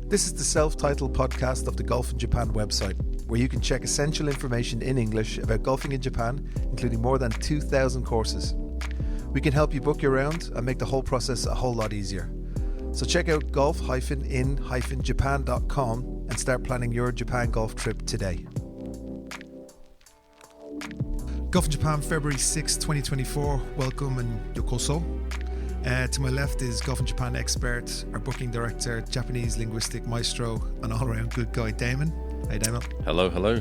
This is the self-titled podcast of the Golf in Japan website, where you can check essential information in English about golfing in Japan, including more than 2,000 courses. We can help you book your round and make the whole process a whole lot easier. So check out golf-in-japan.com and start planning your Japan golf trip today. Golf in Japan, February 6, 2024. Welcome and yokoso. To my left is Golf in Japan expert, our booking director, Japanese linguistic maestro, and all-around good guy, Damon. Hey, Damon. Hello, hello.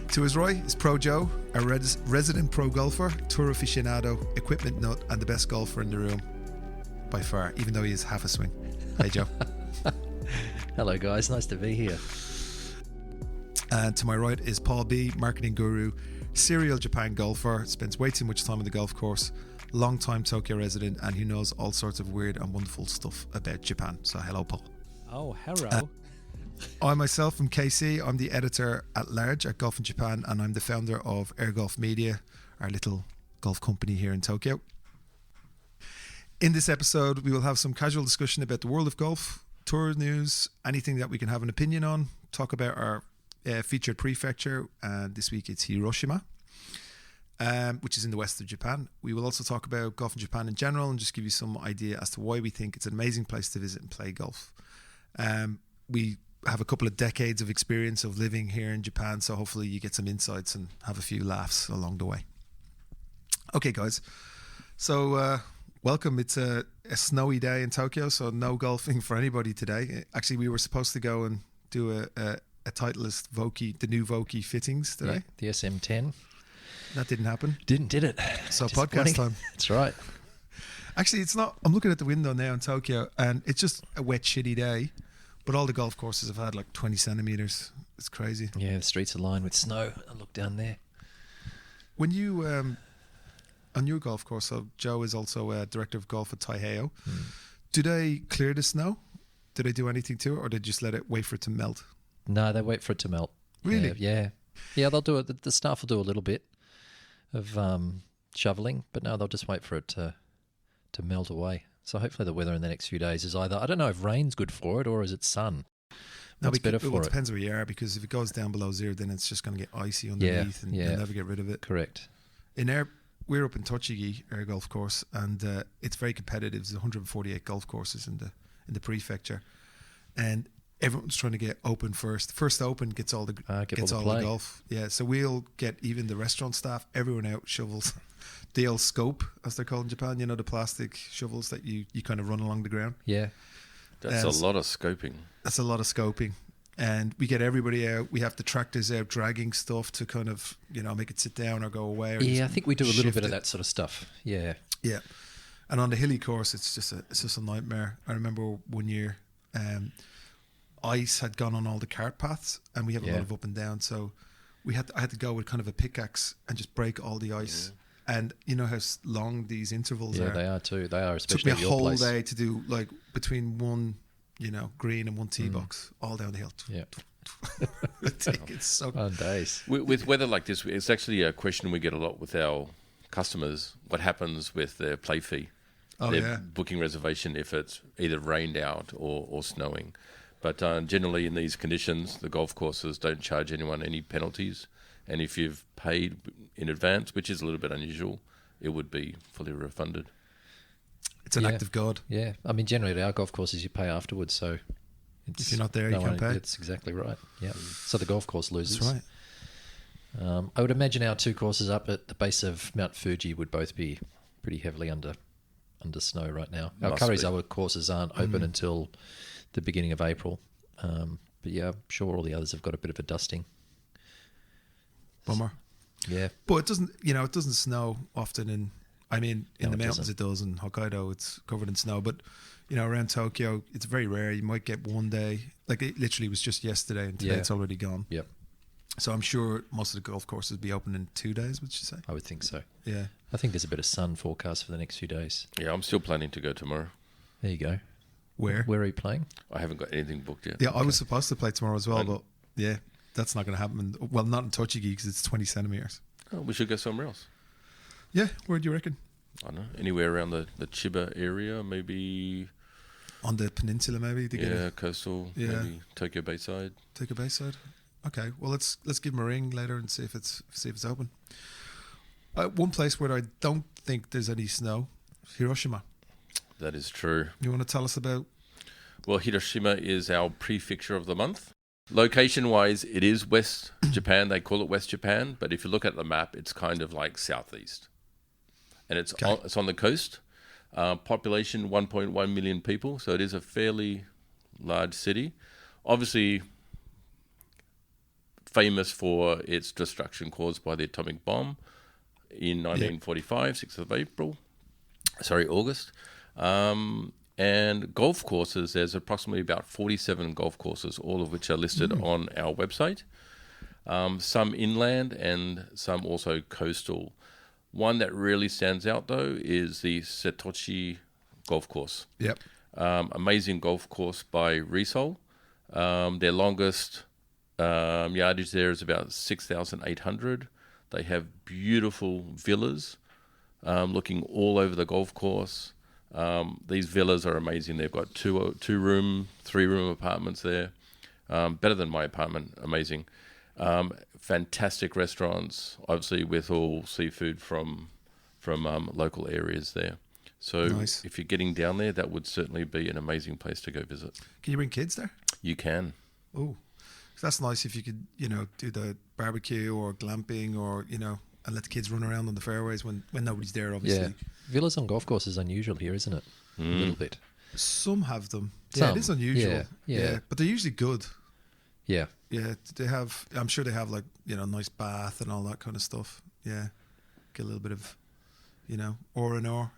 To his right is Pro Joe, our resident pro golfer, tour aficionado, equipment nut, and the best golfer in the room by far, even though he is half a swing. Hey, Joe. Hello, guys. Nice to be here. And to my right is Paulie B, marketing guru, serial Japan golfer, spends way too much time on the golf course, long-time Tokyo resident, and who knows all sorts of weird and wonderful stuff about Japan. So hello, Paul. Oh, hello. I myself am KC. I'm the editor at large at Golf in Japan, and I'm the founder of Air Golf Media, our little golf company here in Tokyo. In this episode, we will have some casual discussion about the world of golf, tour news, anything that we can have an opinion on, talk about our featured prefecture, and this week it's Hiroshima, which is in the west of Japan. We will also talk about golf in Japan in general and just give you some idea as to why we think it's an amazing place to visit and play golf. We have a couple of decades of experience of living here in Japan, so hopefully you get some insights and have a few laughs along the way. Okay, guys. So welcome. It's a snowy day in Tokyo, so no golfing for anybody today. Actually, we were supposed to go and do a Titleist Vokey, the new Vokey fittings today. Yeah, the SM10. That didn't happen. Did it? So podcast time. That's right. Actually, it's not. I'm looking at the window now in Tokyo, and it's just a wet, shitty day. But all the golf courses have had like 20 centimeters. It's crazy. Yeah, the streets are lined with snow. I look down there. When you on your golf course, so Joe is also a director of golf at Taiheiyo. Do they clear the snow? Do they do anything to it, or do they just let it wait for it to melt? No, they wait for it to melt. Really? Yeah. They'll do it. The staff will do a little bit of shoveling, but no, they'll just wait for it to melt away. So hopefully the weather in the next few days is either, I don't know if rain's good for it or is it sun. What's better for it? It depends where you are, because if it goes down below zero, then it's just going to get icy underneath and you'll never get rid of it. Correct. We're up in Tochigi Air Golf Course, and it's very competitive. There's 148 golf courses in the prefecture, and everyone's trying to get open first. First open gets all the golf. Yeah, so we'll get even the restaurant staff, everyone out, shovels. The old scope, as they're called in Japan, you know, the plastic shovels that you kind of run along the ground. Yeah. That's a lot of scoping. That's a lot of scoping. And we get everybody out. We have the tractors out dragging stuff to kind of, make it sit down or go away. Or I think we do a little bit of that sort of stuff. Yeah. Yeah. And on the hilly course, it's just a nightmare. I remember one year, ice had gone on all the cart paths, and we have a lot of up and down. So I had to go with kind of a pickaxe and just break all the ice. Yeah. And you know how long these intervals are? Yeah, they are too. They are, especially at your place. It took me a whole day to do, like, between one, green and one tee box, all down the hill. Yeah. It's so fun days. With weather like this, it's actually a question we get a lot with our customers. What happens with their play fee? Their booking reservation if it's either rained out or snowing. But generally in these conditions, the golf courses don't charge anyone any penalties. And if you've paid in advance, which is a little bit unusual, it would be fully refunded. It's an act of God. Yeah. I mean, generally at our golf courses, you pay afterwards. So if you're not there, you can't pay. That's exactly right. Yeah. So the golf course loses. That's right. I would imagine our two courses up at the base of Mount Fuji would both be pretty heavily under snow right now. Our Karuizawa courses aren't open until the beginning of April. But yeah, I'm sure all the others have got a bit of a dusting. Bummer. Yeah. But it doesn't snow often in the mountains it does. In Hokkaido it's covered in snow. But, around Tokyo it's very rare. You might get one day. Like it literally was just yesterday, and today it's already gone. Yep. So I'm sure most of the golf courses will be open in 2 days, would you say? I would think so. Yeah. I think there's a bit of sun forecast for the next few days. Yeah, I'm still planning to go tomorrow. There you go. Where are you playing? I haven't got anything booked yet. Yeah, okay. I was supposed to play tomorrow as well, but yeah, that's not going to happen. Well, not in Tochigi because it's 20 centimeters. Oh, we should go somewhere else. Yeah, where do you reckon? I don't know. Anywhere around the Chiba area, maybe on the peninsula, maybe. Coastal. Yeah. Maybe Tokyo Bayside. Tokyo Bayside. Okay. Well, let's give them a ring later and see if it's open. One place where I don't think there's any snow, Hiroshima. That is true. You want to tell us about? Well, Hiroshima is our prefecture of the month. Location-wise, it is West Japan. They call it West Japan, but if you look at the map, it's kind of like southeast, and it's on the coast. Population 1.1 million people, so it is a fairly large city. Obviously, famous for its destruction caused by the atomic bomb in 1945, 6th of August. And golf courses, there's approximately about 47 golf courses, all of which are listed on our website. Some inland and some also coastal. One that really stands out, though, is the Setochi golf course. Yep. Amazing golf course by Resol. Their longest yardage there is about 6,800. They have beautiful villas looking all over the golf course. These villas are amazing. They've got two-room, three-room apartments there. Better than my apartment. Amazing. Fantastic restaurants, obviously with all seafood from local areas there. So nice. If you're getting down there, that would certainly be an amazing place to go visit. Can you bring kids there? You can. Oh, that's nice if you could, do the barbecue or glamping or, and let the kids run around on the fairways when nobody's there, obviously. Yeah. Villas on golf courses is unusual here, isn't it? A little bit. Some have them. Some. Yeah, it is unusual. Yeah. But they're usually good. Yeah. Yeah, I'm sure they have like, nice bath and all that kind of stuff. Yeah. Get a little bit of, R&R.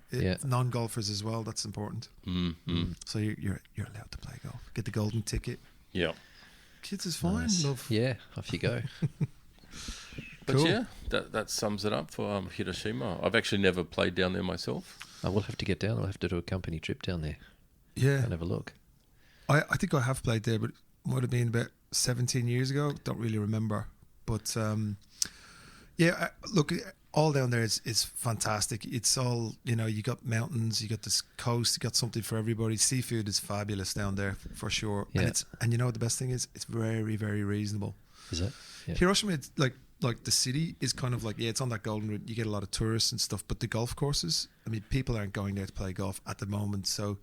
Non-golfers as well, that's important. Mm-hmm. So you're allowed to play golf. Get the golden ticket. Yeah. Kids is fine, nice. love. Yeah, off you go. But cool. Yeah, that sums it up for Hiroshima. I've actually never played down there myself. I will have to get down. I'll have to do a company trip down there. Yeah. And have a look. I think I have played there, but it might have been about 17 years ago. Don't really remember. But, look, all down there is fantastic. It's all, you got mountains, you got this coast, you got something for everybody. Seafood is fabulous down there, for sure. Yeah. And you know what the best thing is? It's very, very reasonable. Is it? Yeah. Hiroshima, it's like the city is kind of like, it's on that golden route. You get a lot of tourists and stuff, but the golf courses, people aren't going there to play golf at the moment. So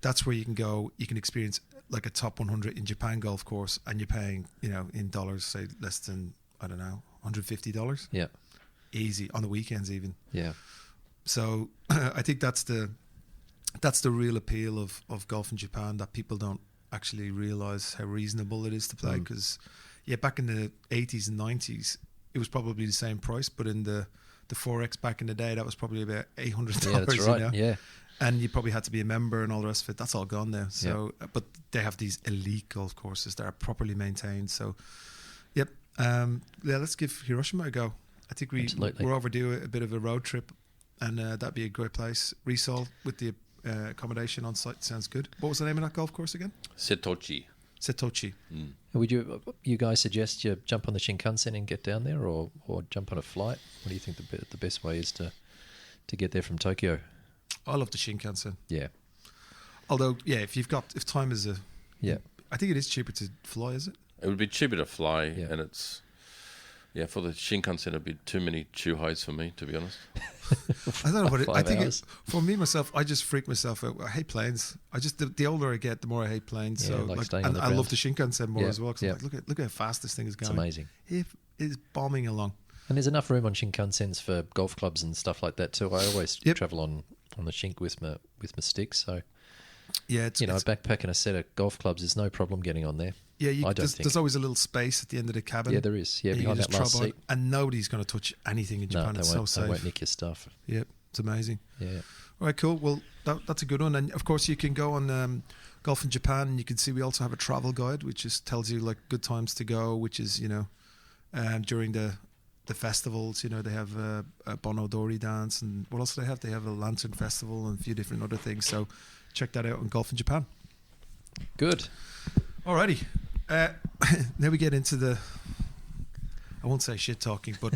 that's where you can go. You can experience like a top 100 in Japan golf course, and you're paying, in dollars, say less than, I don't know, $150. Yeah. Easy on the weekends even. Yeah. So I think that's the real appeal of golf in Japan, that people don't actually realize how reasonable it is to play. Because back in the 80s and 90s, it was probably the same price, but in the Forex back in the day, that was probably about $800. Yeah, that's right. Yeah. And you probably had to be a member and all the rest of it. That's all gone now. So, but they have these elite golf courses that are properly maintained. So, let's give Hiroshima a go. I think we're overdue a bit of a road trip, and that'd be a great place. Resol with the accommodation on site sounds good. What was the name of that golf course again? Setochi. Would you guys suggest you jump on the Shinkansen and get down there, or jump on a flight? What do you think the best way is to get there from Tokyo? I love the Shinkansen. Yeah. Although, if time is I think it is cheaper to fly, is it? It would be cheaper to fly, and it's... Yeah, for the Shinkansen, it'd be too many chu-hais for me, to be honest. I don't know what I think. For me, myself, I just freak myself out. I hate planes. The older I get, the more I hate planes. Yeah, and I love the Shinkansen more as well. Cause yeah. Look how fast this thing is going. It's amazing. It is bombing along. And there's enough room on Shinkansens for golf clubs and stuff like that too. I always travel on the Shink with my sticks. So yeah, backpacking a set of golf clubs, there's no problem getting on there. Yeah, there's always a little space at the end of the cabin. Yeah, there is. Yeah, behind that last seat. And nobody's going to touch anything in Japan. It's so safe. They won't nick your stuff. Yep, it's amazing. Yeah. All right, cool. Well, that's a good one. And of course, you can go on Golf in Japan, and you can see we also have a travel guide, which just tells you like good times to go, which is during the festivals. They have a Bonodori dance, and what else do they have? They have a lantern festival and a few different other things. So check that out on Golf in Japan. Good. Alrighty. Now we get into the, I won't say shit talking, but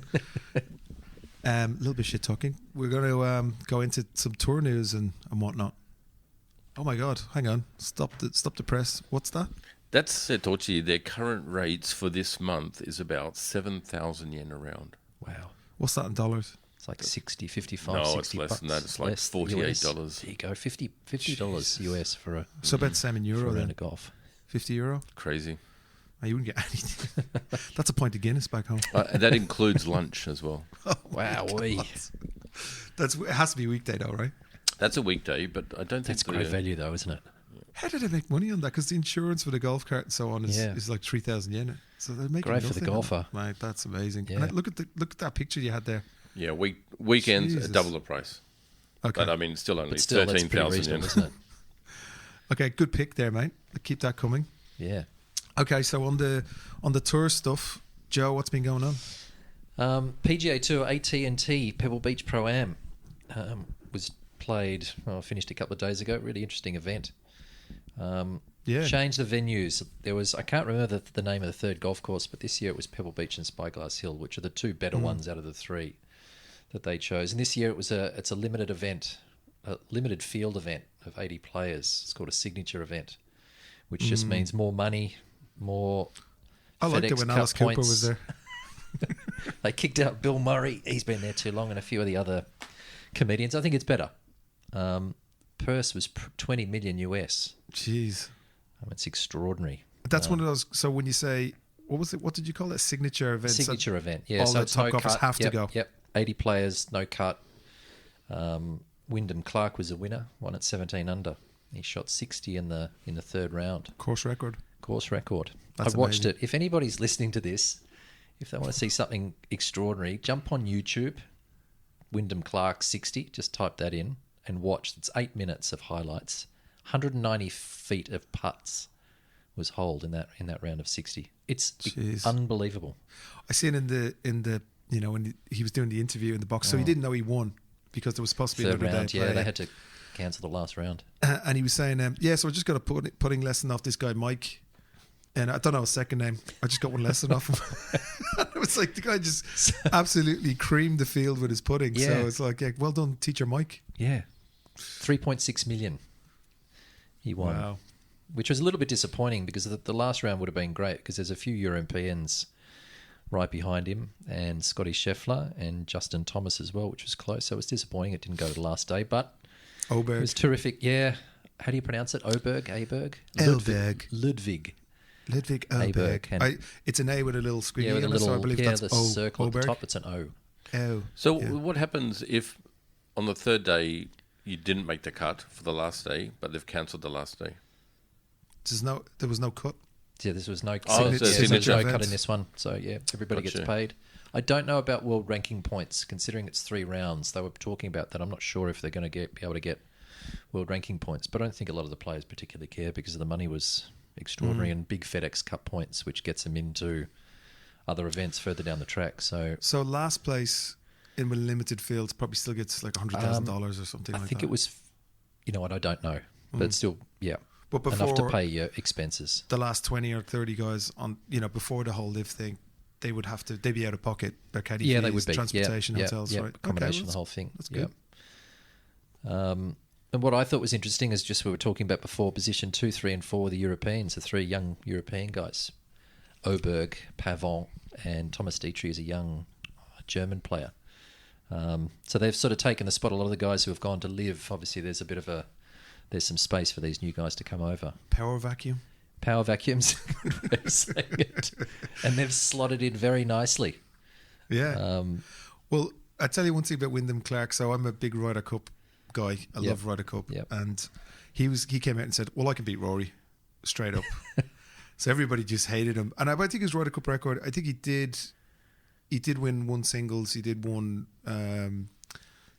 a little bit shit talking. We're going to go into some tour news and whatnot. Oh my God! Hang on. Stop the press. What's that? That's Setochi. Their current rates for this month is about 7,000 yen around. Wow. What's that in dollars? It's like 60, 55, No, 60 it's less bucks. than that. It's like Less $48. There you go, $50 US for a So about €7 for a then. round of golf. €50. Crazy. Oh, you wouldn't get anything. That's a pint of Guinness back home. That includes lunch as well. Wow, it has to be a weekday though, right? That's a weekday, but I don't think that's great value though, isn't it? How did they make money on that? Because the insurance for the golf cart and so on is like 3,000 yen. So they're making great for the golfer. Mate, that's amazing. Yeah. And look at that picture you had there. Yeah, weekends Jesus. double the price. Okay. But I mean, still only But still, that's pretty 13,000 reasonable, yen. isn't it? Okay, good pick there, mate. Keep that coming. Yeah. Okay, so on the tour stuff, Joe, what's been going on? PGA Tour AT&T Pebble Beach Pro-Am was played, finished a couple of days ago. Really interesting event. Yeah. Changed the venues. There was, I can't remember the name of the third golf course, but this year it was Pebble Beach and Spyglass Hill, which are the two better ones out of the three that they chose. And this year it's a limited event, a limited field event of 80 players. It's called a signature event, which just means more money, more I liked it FedEx when Cup Alice Cooper points. was there. They kicked out Bill Murray. He's been there too long, and a few of the other comedians. I think it's better. Purse was 20 million US. Jeez. It's extraordinary. That's one of those. So when you say, what was it? What did you call it? Signature event. Signature event. Yeah. All So the it's top no golfers cut. have to Yep, go. Yep. 80 players, no cut. Wyndham Clark was a winner. Won at 17 under. He shot 60 in the third round. Course record. Course record. That's I've watched amazing. it. If anybody's listening to this, if they want to see something extraordinary, jump on YouTube. Wyndham Clark 60. Just type that in and watch. It's 8 minutes of highlights. 190 feet of putts was holed in that round of 60. It's Jeez. unbelievable. I seen in the when he was doing the interview in the box, so he didn't know he won because there was supposed to be Third another round, day yeah, play. they had to cancel the last round. And he was saying, so I just got a putting lesson off this guy Mike, and I don't know his second name. I just got one lesson off him. It was like the guy just absolutely creamed the field with his putting. Yeah. So it's like, yeah, well done, teacher Mike. Yeah, 3.6 million. He won, Wow. which was a little bit disappointing because the last round would have been great because there's a few Europeans right behind him, and Scotty Scheffler and Justin Thomas as well, which was close. So it was disappointing it didn't go to the last day, but Oberg. it was terrific. Yeah, how do you pronounce it? Aberg? Ludwig Oberg. and- It's an A with a little squiggly Yeah, with a in it, so I little believe that's the O. circle at the Oberg. top. It's an O. Oh. So yeah. what happens if on the third day you didn't make the cut for the last day, but they've cancelled the last day? There was no cut. Yeah, this was no Oh, signature, so there's signature no event. cut in this one. So yeah, everybody Gotcha. gets paid. I don't know about world ranking points, considering it's 3 rounds. They were talking about that. I'm not sure if they're going to be able to get world ranking points, but I don't think a lot of the players particularly care because the money was extraordinary and big FedEx Cup points, which gets them into other events further down the track. So last place in with limited fields probably still gets like $100,000 or something I like think that. it was, you know what, I don't know, but it's still, yeah, But enough to before pay your expenses. the last 20 or 30 guys on, before the whole live thing, they'd be out of pocket their caddy Yeah, fees, they would be. transportation, yeah, hotels, yeah, right? accommodation, Okay, the whole thing. that's good. Yeah. And what I thought was interesting is just we were talking about before, position 2, 3 and 4, the Europeans, the 3 young European guys. Oberg, Pavon and Thomas Dietrich is a young German player. So they've sort of taken the spot. A lot of the guys who have gone to live, obviously there's some space for these new guys to come over. Power vacuum. Power vacuums, good way of saying it. And they've slotted in very nicely. Yeah. Well, I tell you one thing about Wyndham Clark. So I'm a big Ryder Cup guy. I love Ryder Cup. Yep. And he came out and said, well, I can beat Rory straight up. So everybody just hated him. And I think his Ryder Cup record, I think he did win one singles. He did one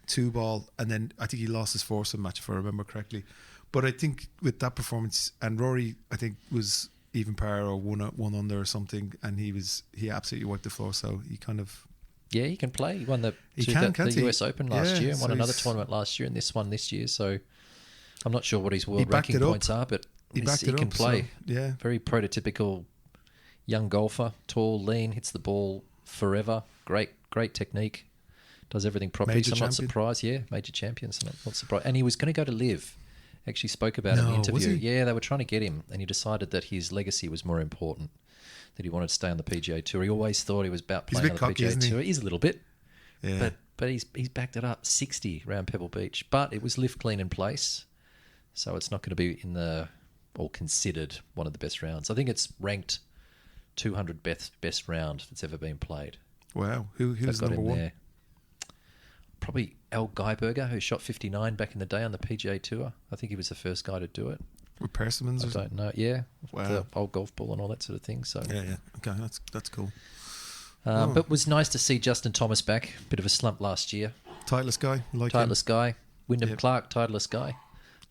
2-ball. And then I think he lost his foursome match, if I remember correctly. But I think with that performance, and Rory, I think, was even par or one under or something. And he absolutely wiped the floor. So he kind of... Yeah, he can play. He won the can't he? US Open last year and so won another he's- tournament last year and this one this year. So I'm not sure what his He world backed ranking it up. points are, but He backed he it can up, play. so, yeah. Very prototypical young golfer, tall, lean, hits the ball forever. Great technique. Does everything properly. Major So I'm not champion. surprised. Yeah, major champion. So I'm not surprised. And he was going to go to live. Actually spoke about it in the No, was interview. he? Yeah, they were trying to get him, and he decided that his legacy was more important, that he wanted to stay on the PGA Tour. He always thought he was about He's a playing bit on the cocky, PGA isn't he? Tour. He's a little bit, Yeah. but he's backed it up, 60 around Pebble Beach. But it was lift clean in place, so it's not going to be in the, or considered one of the best rounds. I think it's ranked 200 best round that's ever been played. Wow. Who's They've got number him one? there. Probably Al Geiberger, who shot 59 back in the day on the PGA Tour. I think he was the first guy to do it. With Persimmons I or something? don't know. Yeah, Wow. the old golf ball and all that sort of thing. So, Yeah. Okay, that's cool. but it was nice to see Justin Thomas back. Bit of a slump last year. Titleist guy, like him. Titleist guy. Wyndham Yep. Clark, titleist guy.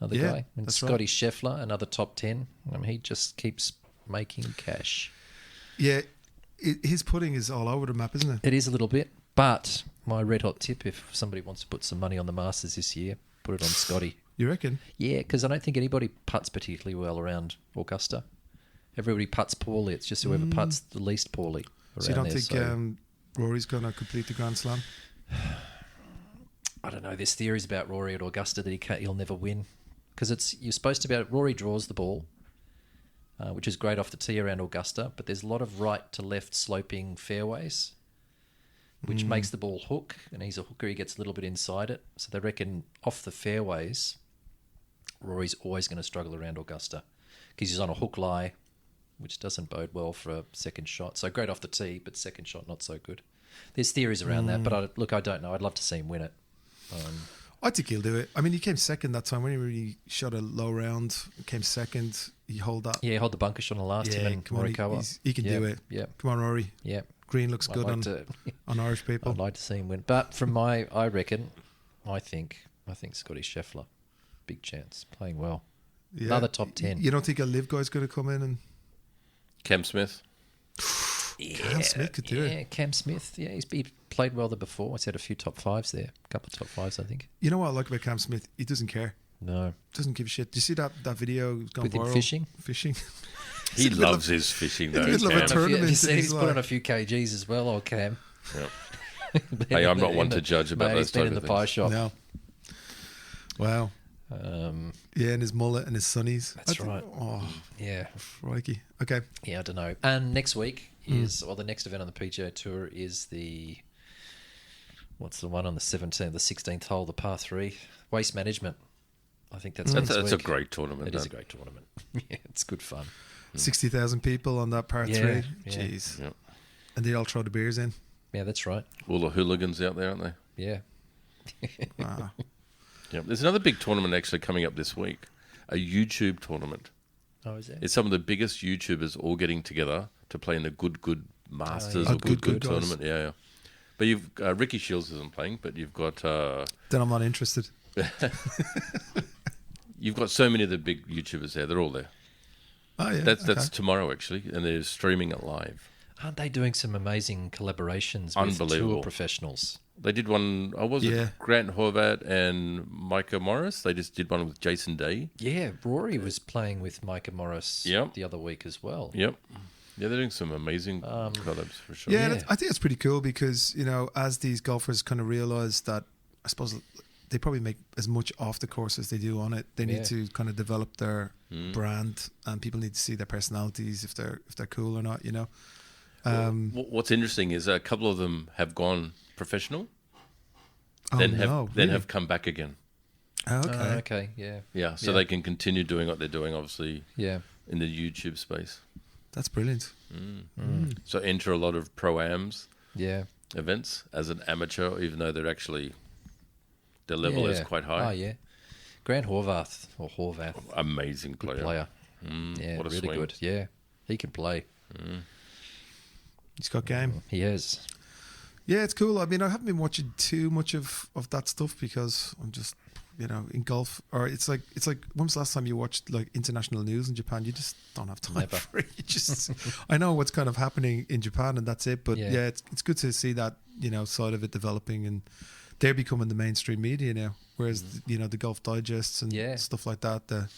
Another Yeah, guy. And that's Scotty Scheffler, another top 10. He just keeps making cash. Yeah, his putting is all over the map, isn't it? It is a little bit, but my red hot tip, if somebody wants to put some money on the Masters this year, put it on Scotty. You reckon? Yeah, because I don't think anybody putts particularly well around Augusta. Everybody putts poorly. It's just whoever putts the least poorly around So you don't there. think Rory's going to complete the Grand Slam? I don't know. There's theories about Rory at Augusta that he'll never win because you're supposed to be able. Rory draws the ball, which is great off the tee around Augusta, but there's a lot of right to left sloping fairways, which makes the ball hook, and he's a hooker. He gets a little bit inside it, so they reckon off the fairways, Rory's always going to struggle around Augusta because he's on a hook lie, which doesn't bode well for a second shot. So great off the tee, but second shot not so good. There's theories around that, but I don't know. I'd love to see him win it. I think he'll do it. I mean, he came second that time when he really shot a low round. Came second. He hold that. Yeah, hold the bunker shot on the last him and come on, Morikawa. he can do it. Yeah, Come on, Rory. yeah. Green looks I'd good like on Irish people. I'd like to see him win, but from I think Scotty Scheffler, big chance, playing well. Yeah. Another top 10. You don't think a live guy's going to come in and Cam Smith. Cam Smith could do it. Cam Smith. Yeah, he played well there before. He's had a few top fives there, a couple of top fives, I think. You know what I like about Cam Smith? He doesn't care. No, Doesn't give a shit. Do you see that video gone with him viral? fishing. Fishing. He loves his fishing, though. in the middle of a Cam. tournament. He's he's put like- on a few kgs as well, old Cam. Yep. Hey, I'm not one to judge about Mate, those he's been type in the of pie things. shop. No. Wow. Um, Yeah, and his mullet and his sunnies. That's right. Oh, yeah, crikey. Okay. yeah, I don't know. And next week is, the next event on the PGA Tour is what's the one on the 17th, the 16th hole, the par 3, Waste Management. I think that's next That's a week. great tournament. It is a that. great tournament. Yeah, it's good fun. 60,000 people on that part Yeah, 3. yeah. Jeez. Yep. And they all throw the beers in. Yeah, that's right. All the hooligans out there, aren't they? Yeah. Wow. Yep. There's another big tournament actually coming up this week, a YouTube tournament. Oh, is there? It's some of the biggest YouTubers all getting together to play in the good Masters yeah. or good Good guys. tournament. Yeah. But you've Ricky Shields isn't playing, but you've got Then I'm not interested. you've got so many of the big YouTubers there. They're all there. Oh, yeah. That's tomorrow actually, and they're streaming it live. Aren't they doing some amazing collaborations with Unbelievable. tour professionals? They did one. Yeah. Grant Horvat and Micah Morris. They just did one with Jason Day. Yeah, Rory was playing with Micah Morris Yep. the other week as well. Yep. Yeah, they're doing some amazing collabs for sure. Yeah, Yeah. I think it's pretty cool because, as these golfers kind of realize that, I suppose they probably make as much off the course as they do on it. They need Yeah. to kind of develop their brand, and people need to see their personalities if they're cool or not. What's interesting is a couple of them have gone professional, Oh, then no, then really? have come back again. Oh, okay. Okay, yeah. Yeah, so Yeah. they can continue doing what they're doing, obviously, Yeah. in the YouTube space. That's brilliant. So enter a lot of pro-ams Yeah. events as an amateur, even though their level is Yeah. quite high. Oh, yeah. Grant Horvath, Amazing good player. player. Yeah, what a really swing. good. Yeah, he can play. He's got game. He has. Yeah, it's cool. I mean, I haven't been watching too much of that stuff because I'm just, in golf. Or it's like when was the last time you watched like international news in Japan? You just don't have time Never. for it. You just, I know what's kind of happening in Japan and that's it. But Yeah. yeah, it's good to see that side of it developing, and they're becoming the mainstream media now. Whereas the Golf Digests and Yeah. stuff like that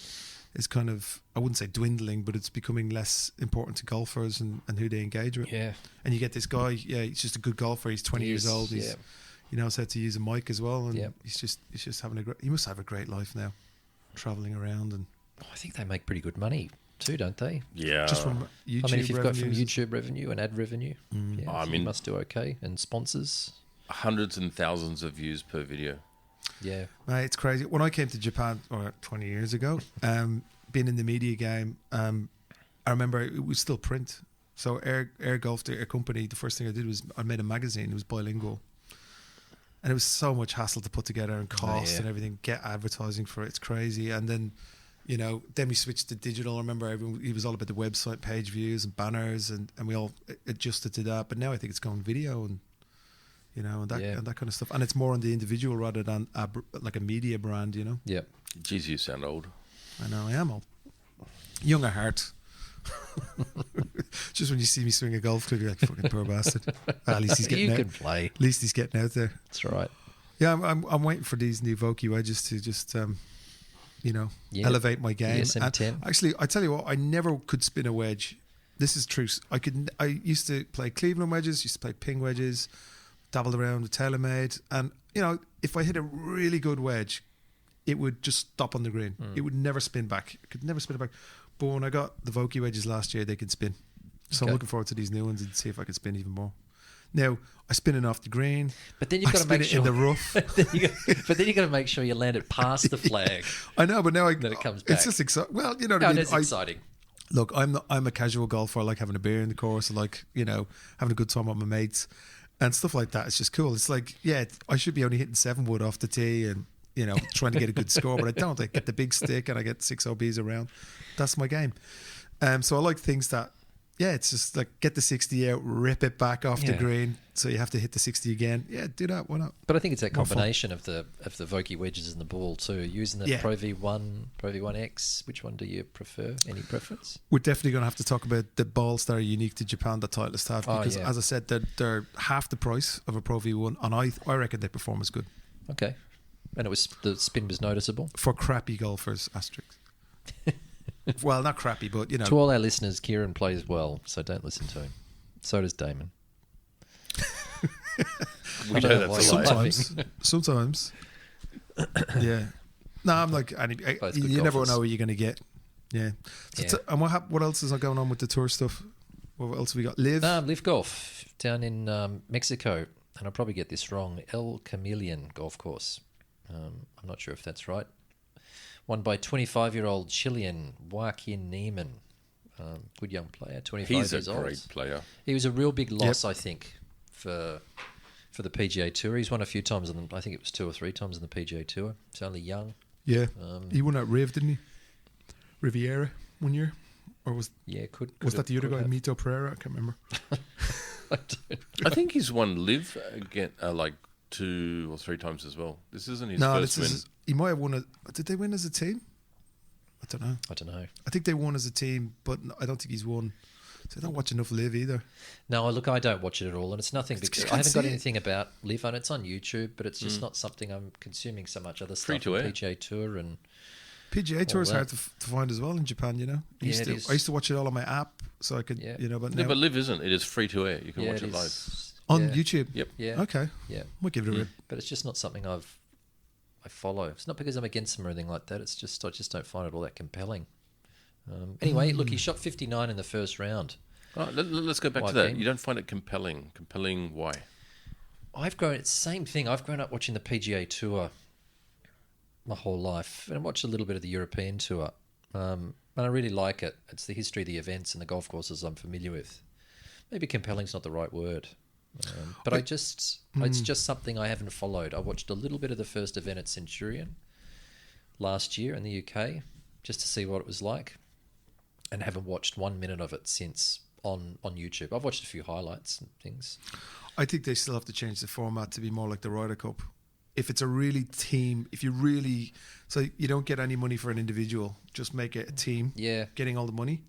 is kind of, I wouldn't say dwindling, but it's becoming less important to golfers and who they engage with. Yeah. And you get this guy, he's just a good golfer. He's 20 years old. He's, yeah. he knows how to use a mic as well, and Yep. he's just having he must have a great life now. traveling around and I think they make pretty good money too, don't they? Yeah. just from YouTube. I mean, if you've got from revenues. YouTube revenue and ad revenue, yeah, I so mean- you must do okay. And sponsors, hundreds and thousands of views per video. yeah. Mate, it's crazy. When I came to Japan 20 years ago, being in the media game, I remember it was still print. So Air Golf, the Air Company, the first thing I did was I made a magazine. It was bilingual. And it was so much hassle to put together and cost and everything, get advertising for it. It's crazy. And then, then we switched to digital. I remember it was all about the website page views and banners and we all adjusted to that. But now I think it's going video and, and that kind of stuff. And it's more on the individual rather than like a media brand, Yeah. Jeez, you sound old. I know, I am old. Young at heart. Just when you see me swing a golf club, you're like, fucking poor bastard. At least he's getting You out. can play. At least he's getting out there. That's right. Yeah, I'm waiting for these new Vokey wedges to just, elevate my game. The SM10. And actually, I tell you what, I never could spin a wedge. This is true. I used to play Cleveland wedges, used to play ping wedges, dabbled around with TaylorMade, and if I hit a really good wedge, it would just stop on the green. It would never spin back. It could never spin it back. But when I got the Vokey wedges last year, they can spin. So I'm looking forward to these new ones and see if I can spin even more. Now, I spin it off the green. But then you've got to make sure in the rough. but then you've got to make sure you land it past the flag. I know, but now Then it comes back. It's just exciting. Well, you know what I mean. It's exciting. Look, I'm a casual golfer. I like having a beer in the course. I like having a good time with my mates and stuff like that. It's just cool. It's like I should be only hitting 7 wood off the tee and trying to get a good score, but I don't. I get the big stick and I get 6 OBs around. That's my game. So I like things that, it's just like get the 60 out, rip it back off the green, so you have to hit the 60 again. Yeah, do that. Why not? But I think it's that combination of the Vokey wedges and the ball too. Using the Pro V1, Pro V1X. Which one do you prefer? Any preference? We're definitely going to have to talk about the balls that are unique to Japan that Titleist have, because as I said, they're half the price of a Pro V1, and I reckon they perform as good. Okay. And the spin was noticeable? For crappy golfers, asterisk. Well, not crappy, but To all our listeners, Kieran plays well, so don't listen to him. So does Damon. We know that's a lie. Sometimes. Yeah. No, I'm like, you never know what you're going to get. Yeah. So and what else is going on with the tour stuff? What else have we got? Live Golf down in Mexico, and I'll probably get this wrong. El Chameleon Golf Course. I'm not sure if that's right. Won by 25-year-old Chilean Joaquin Neiman. Good young player, 25 years old. He's a great player. He was a real big loss, I think, for the PGA Tour. He's won a few times, I think it was 2 or 3 times on the PGA Tour. He's only young. Yeah. He won at Riv, didn't he? Riviera one year? Or was that the other guy, Mito Pereira? I can't remember. I think he's won Live again, like 2 or 3 times as well. This isn't his first win. He might have won did they win as a team? I don't know. I think they won as a team, but I don't think he's won. So I don't watch enough Live either. No, look, I don't watch it at all, and it's nothing because I haven't got anything about Live, and it's on YouTube, but it's just not something I'm consuming so much other stuff. PGA Tour and PGA Tour is hard to find as well in Japan. I used to watch it all on my app, so I could But but Live isn't. It is free to air. You can watch it live on YouTube. Yep. Yeah. Okay. Yeah. Might give it a rip. But it's just not something I follow. It's not because I'm against them or anything like that. It's just I just don't find it all that compelling. Anyway, look, he shot 59 in the first round. All right, let's go back to that. You don't find it compelling. Compelling, why? It's the same thing. I've grown up watching the PGA Tour my whole life, and I watched a little bit of the European Tour, and I really like it. It's the history of the events and the golf courses I'm familiar with. Maybe compelling's not the right word, but it's just something I haven't followed. I watched a little bit of the first event at Centurion last year in the UK, just to see what it was like, and haven't watched 1 minute of it since on YouTube. I've watched a few highlights and things. I think they still have to change the format to be more like the Ryder Cup. If it's a really team, so you don't get any money for an individual, just make it a team, getting all the money,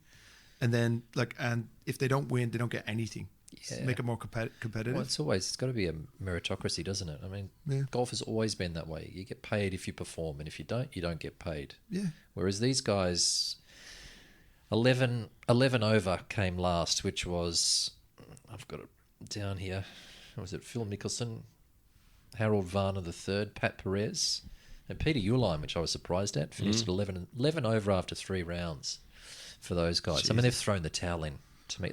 and then and if they don't win, they don't get anything. Yeah. Make it more competitive. Well, it's got to be a meritocracy, doesn't it? I mean, golf has always been that way. You get paid if you perform, and if you don't get paid. Yeah. Whereas these guys, 11 over came last, which was, I've got it down here. Was it Phil Mickelson, Harold Varner III, Pat Perez, And Peter Uihlein, which I was surprised at, finished at 11 over after 3 rounds for those guys. I mean, they've thrown the towel in to me.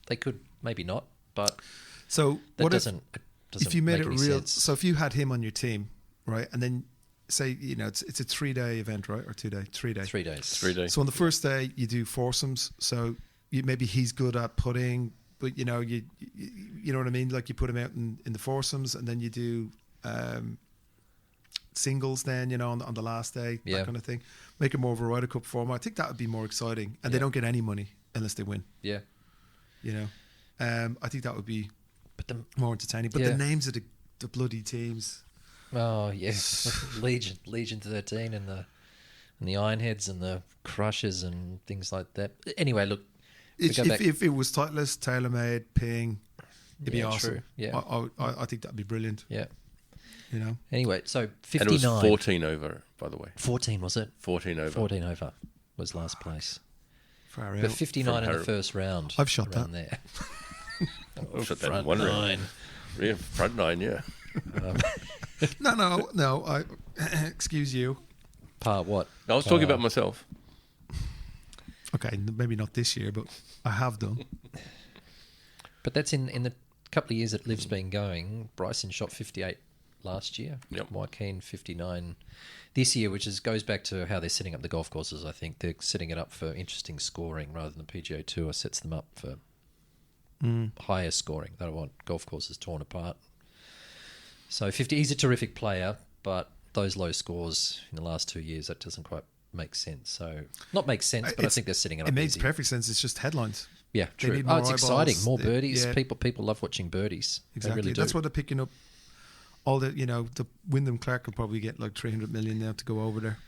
They could, maybe not, but so that what doesn't if you made make it any real? sense. So if you had him on your team, right, and then say it's a 3-day event, right, or 2-day, 3 days. 3 days. 3 days. So on the first day you do foursomes. So maybe he's good at putting, but you know what I mean. Like you put him out in the foursomes, and then you do singles. Then on the last day, that kind of thing. Make it more of a Ryder Cup format. I think that would be more exciting, and they don't get any money unless they win. Yeah. I think that would be more entertaining. But the names of the bloody teams. Oh yeah, Legion 13 and the Ironheads and the Crushers and things like that. Anyway, look, if it was Titleist, TaylorMade, Ping, it'd be awesome. True. Yeah, I think that'd be brilliant. Yeah, Anyway, so 59. And it was 14 over, by the way. 14 was it? 14 over. 14 over was last place. Far But out. 59 in the first round. I've shot around that. there. I've shot that in Front one round. 9. Yeah, front 9, yeah. No. Excuse you. Part what? I was talking about myself. Okay, maybe not this year, but I have done. But that's in the couple of years that Liv's been going. Bryson shot 58 last year. Yep. Joaquin 59 this year, which goes back to how they're setting up the golf courses. I think they're setting it up for interesting scoring rather than the PGA Tour sets them up for higher scoring. They don't want golf courses torn apart. So 50, he's a terrific player, but those low scores in the last 2 years, that doesn't quite make sense. So not make sense, but I think they're setting it up. It makes easy. perfect sense. It's just headlines. Yeah, They true. need more It's eyeballs. exciting. More birdies. Yeah. People love watching birdies. Exactly. They really do. That's why they're picking up all the, the Wyndham Clark will probably get like 300 million now to go over there.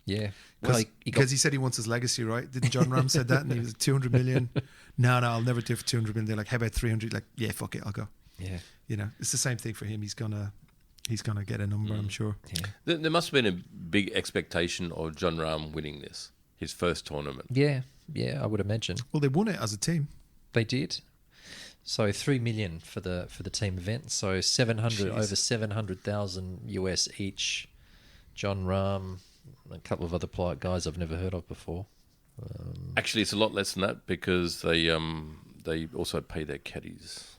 Yeah. Well, Because he said he wants his legacy, right? Didn't John Ram said that? And he was 200 million. No, I'll never do it for 200 million. They're like, how about 300? Like, yeah, fuck it, I'll go. Yeah. It's the same thing for him. He's gonna get a number, I'm sure. Yeah. There must have been a big expectation of John Rahm winning this, his first tournament. Yeah, I would imagine. Well, they won it as a team. They did. So $3 million for the team event. So 700 over 700,000 US each. John Rahm, a couple of other guys I've never heard of before. Actually, it's a lot less than that because they also pay their caddies.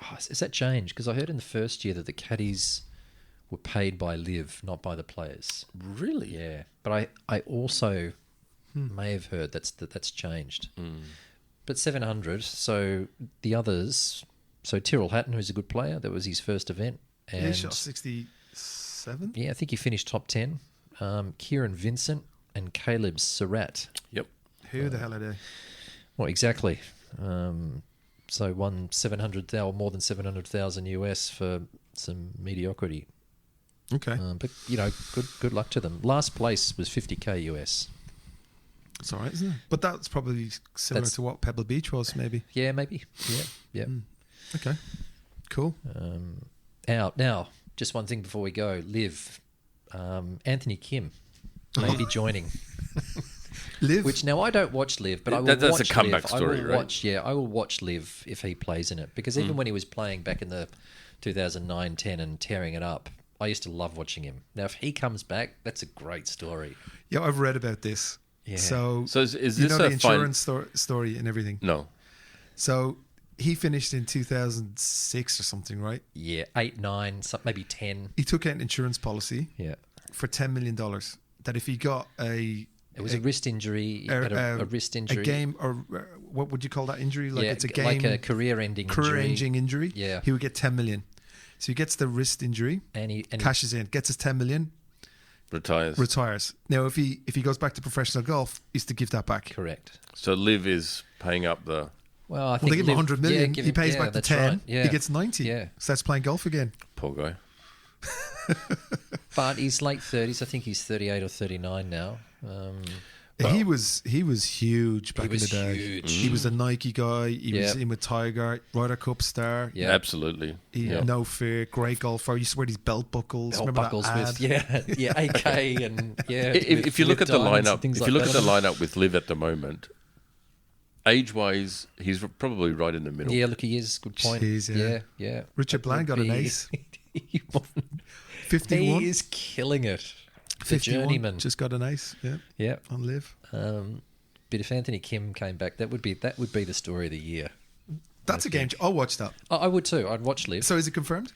Oh, has that changed? Because I heard in the first year that the caddies were paid by Liv, not by the players. Really? Yeah, but I also may have heard that's changed. But 700. So the others. So Tyrrell Hatton, who's a good player, that was his first event. And he shot 67. yeah, I think he finished top 10. Kieran Vincent and Caleb Surratt. Yep. Who the hell are they? Well, exactly. So won 700,000 or more than 700,000 US for some mediocrity. Okay. But good luck to them. Last place was 50k US. It's all right, isn't it? But that's probably similar to what Pebble Beach was, maybe. Yeah, maybe. Yeah. Okay. Cool. Now, just one thing before we go. Liv, Anthony Kim may be joining. Liv. Which now I don't watch Liv, but I will That's watch a comeback Liv. story, right? I will watch Liv if he plays in it, because even when he was playing back in the 2009-10 and tearing it up, I used to love watching him. Now, if he comes back, that's a great story. Yeah, I've read about this. Yeah. So is you this know a the insurance story and everything? No. So he finished in 2006 or something, right? Yeah, 8, 9, maybe 10. He took out an insurance policy Yeah. for $10 million that if he got It was a wrist injury. He had a wrist injury. A game, or what would you call that injury? Like it's a game, like a career-ending injury. Yeah. He would get 10 million. So he gets the wrist injury, and he cashes in, gets his 10 million, retires. Now, if he goes back to professional golf, he's to give that back. Correct. So Liv is paying up the... Well, I think they give him 100 million. Yeah, he pays back the 10. Right. Yeah. He gets 90. Yeah. Starts playing golf again. Poor guy. But he's late 30s. I think he's 38 or 39 now. He was huge back in the day. Huge. He was a Nike guy. He was in with Tiger, Ryder Cup star. Yeah. Absolutely. He had no fear, great golfer. He used to wear these belt buckles. Remember buckles that ad? with AK and If you look at the lineup, lineup with Liv at the moment, age-wise, he's probably right in the middle. Yeah, look, he is. Good point. Jeez, yeah. Richard Bland got an ace. 51. He is killing it. The 51, journeyman. just got an ace. Yeah. On Live. But if Anthony Kim came back, that would be the story of the year. That's a game. I'll watch that. I would too. I'd watch Live. So is it confirmed?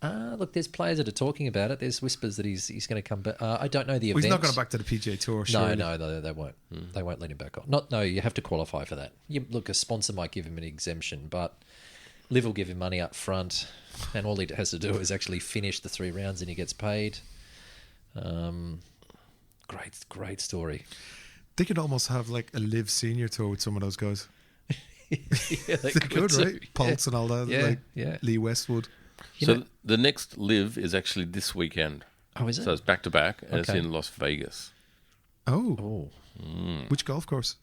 Look, there's players that are talking about it. There's whispers that he's going to come back. I don't know the event. Well, he's not going back to the PGA Tour, surely. No, they won't. They won't let him back on. You have to qualify for that. Look, a sponsor might give him an exemption, but Liv will give him money up front, and all he has to do is actually finish the 3 rounds and he gets paid. Great story. They could almost have like a Live Senior Tour with some of those guys. Yeah, they could, right? Pulse and all that. Lee Westwood. The next Live is actually this weekend. Oh, is it? So it's back to back, and it's in Las Vegas. Oh. Which golf course?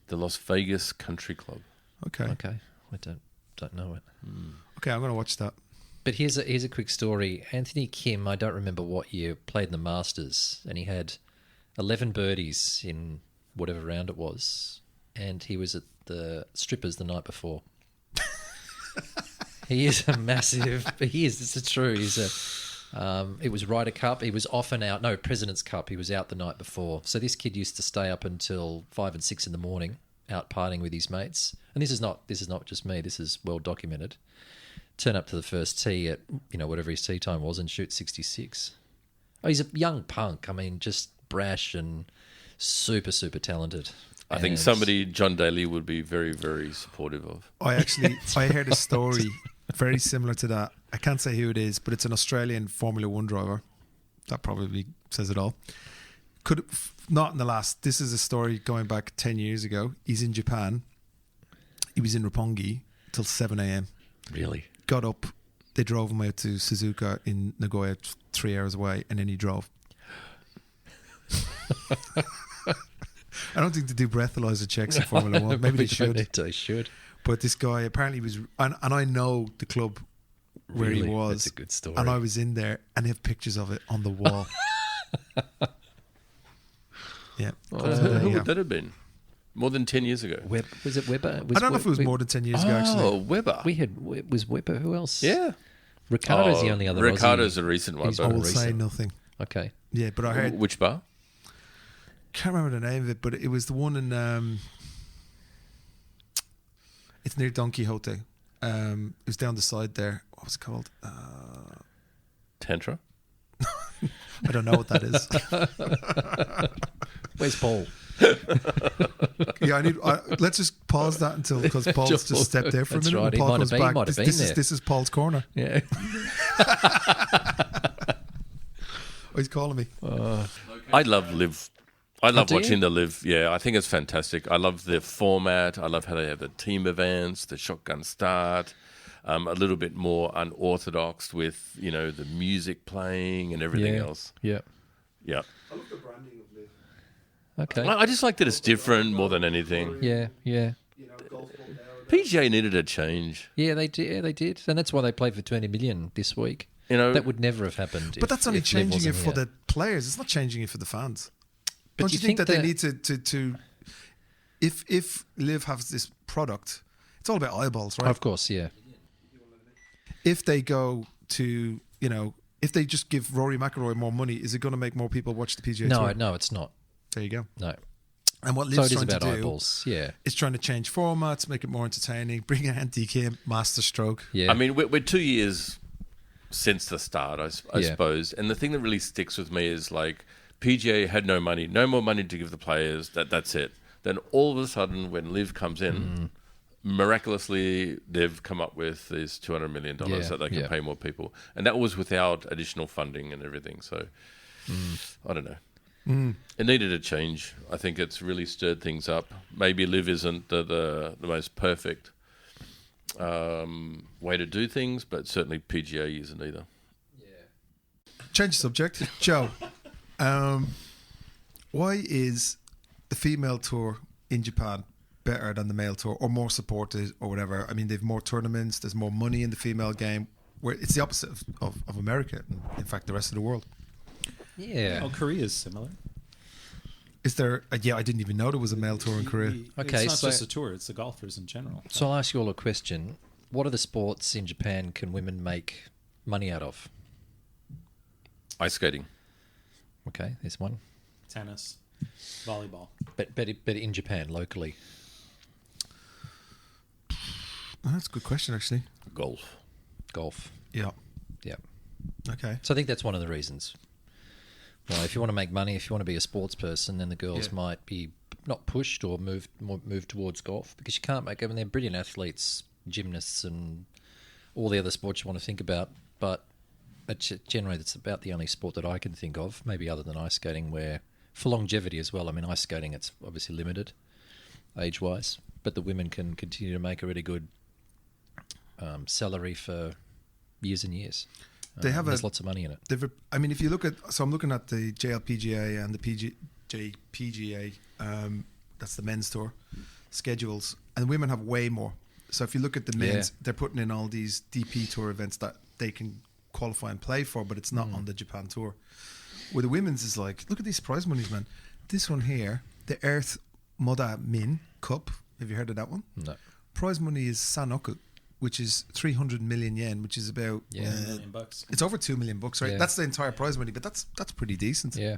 The Las Vegas Country Club. Okay. I don't know it. Okay, I'm going to watch that. But here's a quick story. Anthony Kim, I don't remember what year, played in the Masters, and he had 11 birdies in whatever round it was, and he was at the strippers the night before. He is a massive. He is. This is true. He's a. It was Ryder Cup. He was off and out. No, President's Cup. He was out the night before. So this kid used to stay up until 5 and 6 in the morning, out partying with his mates. And this is not just me. This is well documented. Turn up to the first tee at whatever his tee time was and shoot 66. Oh, he's a young punk. I mean, just brash and super talented. I think somebody John Daly would be very, very supportive of. I heard a story very similar to that. I can't say who it is, but it's an Australian Formula One driver. That probably says it all. Not in the last. This is a story going back 10 years ago. He's in Japan. He was in Roppongi till 7 a.m. Really? Got up. They drove him out to Suzuka in Nagoya, 3 hours away, and then he drove. I don't think they do breathalyzer checks in Formula One. Maybe they should. They should. But this guy apparently was, and I know the club where he was. That's a good story. And I was in there, and they have pictures of it on the wall. Yeah. Who would that have been? More than 10 years ago. Was it Webber? I don't know if it was more than 10 years ago, actually. Oh, Webber. Was Webber. Who else? Yeah. Ricardo's the only other Aussie. Ricardo's a recent one. I will say nothing. Okay. Yeah, but I heard... Which bar? Can't remember the name of it, but it was the one in... it's near Don Quixote. It was down the side there. What was it called? Tantra? I don't know what that is. Where's Paul? Yeah, let's just pause that until, because Paul's just stepped there for a minute. Right. When Paul comes back, might have been there. This is Paul's corner. Yeah. Oh, he's calling me. I love Live. I love watching the Live. Yeah, I think it's fantastic. I love the format. I love how they have the team events, the shotgun start, a little bit more unorthodox with, the music playing and everything else. Yeah. Yeah. I love the branding of Live. Okay. I just like that it's different more than anything. Yeah. PGA needed a change. Yeah, they did. Yeah, they did, and that's why they played for 20 million this week. That would never have happened. But that's only changing it for the players. It's not changing it for the fans. But don't you think that they need to if Liv has this product, it's all about eyeballs, right? Of course, yeah. If they go to, if they just give Rory McIlroy more money, is it going to make more people watch the PGA Tour? No, it's not. There you go. No. And what Liv's trying to do eyeballs. Yeah. is trying to change formats, make it more entertaining, bring in DK masterstroke. Yeah. I mean, we're 2 years since the start, I suppose. And the thing that really sticks with me is like PGA had no more money to give the players. That's it. Then all of a sudden, when Liv comes in, miraculously they've come up with this $200 million that they can pay more people, and that was without additional funding and everything. So I don't know. It needed a change. I think it's really stirred things up. Maybe Liv isn't the most perfect way to do things, but certainly PGA isn't either. Change the subject. Joe, why is the female tour in Japan better than the male tour, or more supported, or whatever? I mean, they've more tournaments, there's more money in the female game, where it's the opposite of America, and in fact the rest of the world. Yeah. Oh, Korea is similar. Is there? I didn't even know there was a male tour in Korea. Okay, it's not just a tour; it's the golfers in general. So I'll ask you all a question: what are the sports in Japan can women make money out of? Ice skating. Okay, there's one. Tennis, volleyball. But in Japan, locally. Oh, that's a good question, actually. Golf. Yeah. Yeah. Okay. So I think that's one of the reasons. Well, if you want to make money, if you want to be a sports person, then the girls might be not pushed or moved towards golf, because you can't make. I mean, they're brilliant athletes, gymnasts, and all the other sports you want to think about. But generally, it's about the only sport that I can think of, maybe other than ice skating, where for longevity as well. I mean, ice skating, it's obviously limited age-wise, but the women can continue to make a really good salary for years and years. There's lots of money in it. I mean, if you look at, so I'm looking at the JLPGA and the JPGA, that's the men's tour schedules, and women have way more. So if you look at the men's, they're putting in all these DP tour events that they can qualify and play for, but it's not on the Japan tour. With the women's, is like, look at these prize monies, man. This one here, the Earth Moda Min Cup. Have you heard of that one? No. Prize money is Sanoku, which is 300 million yen, which is about $1 million. It's over $2 million, right? Yeah. That's the entire prize money, but that's pretty decent. Yeah.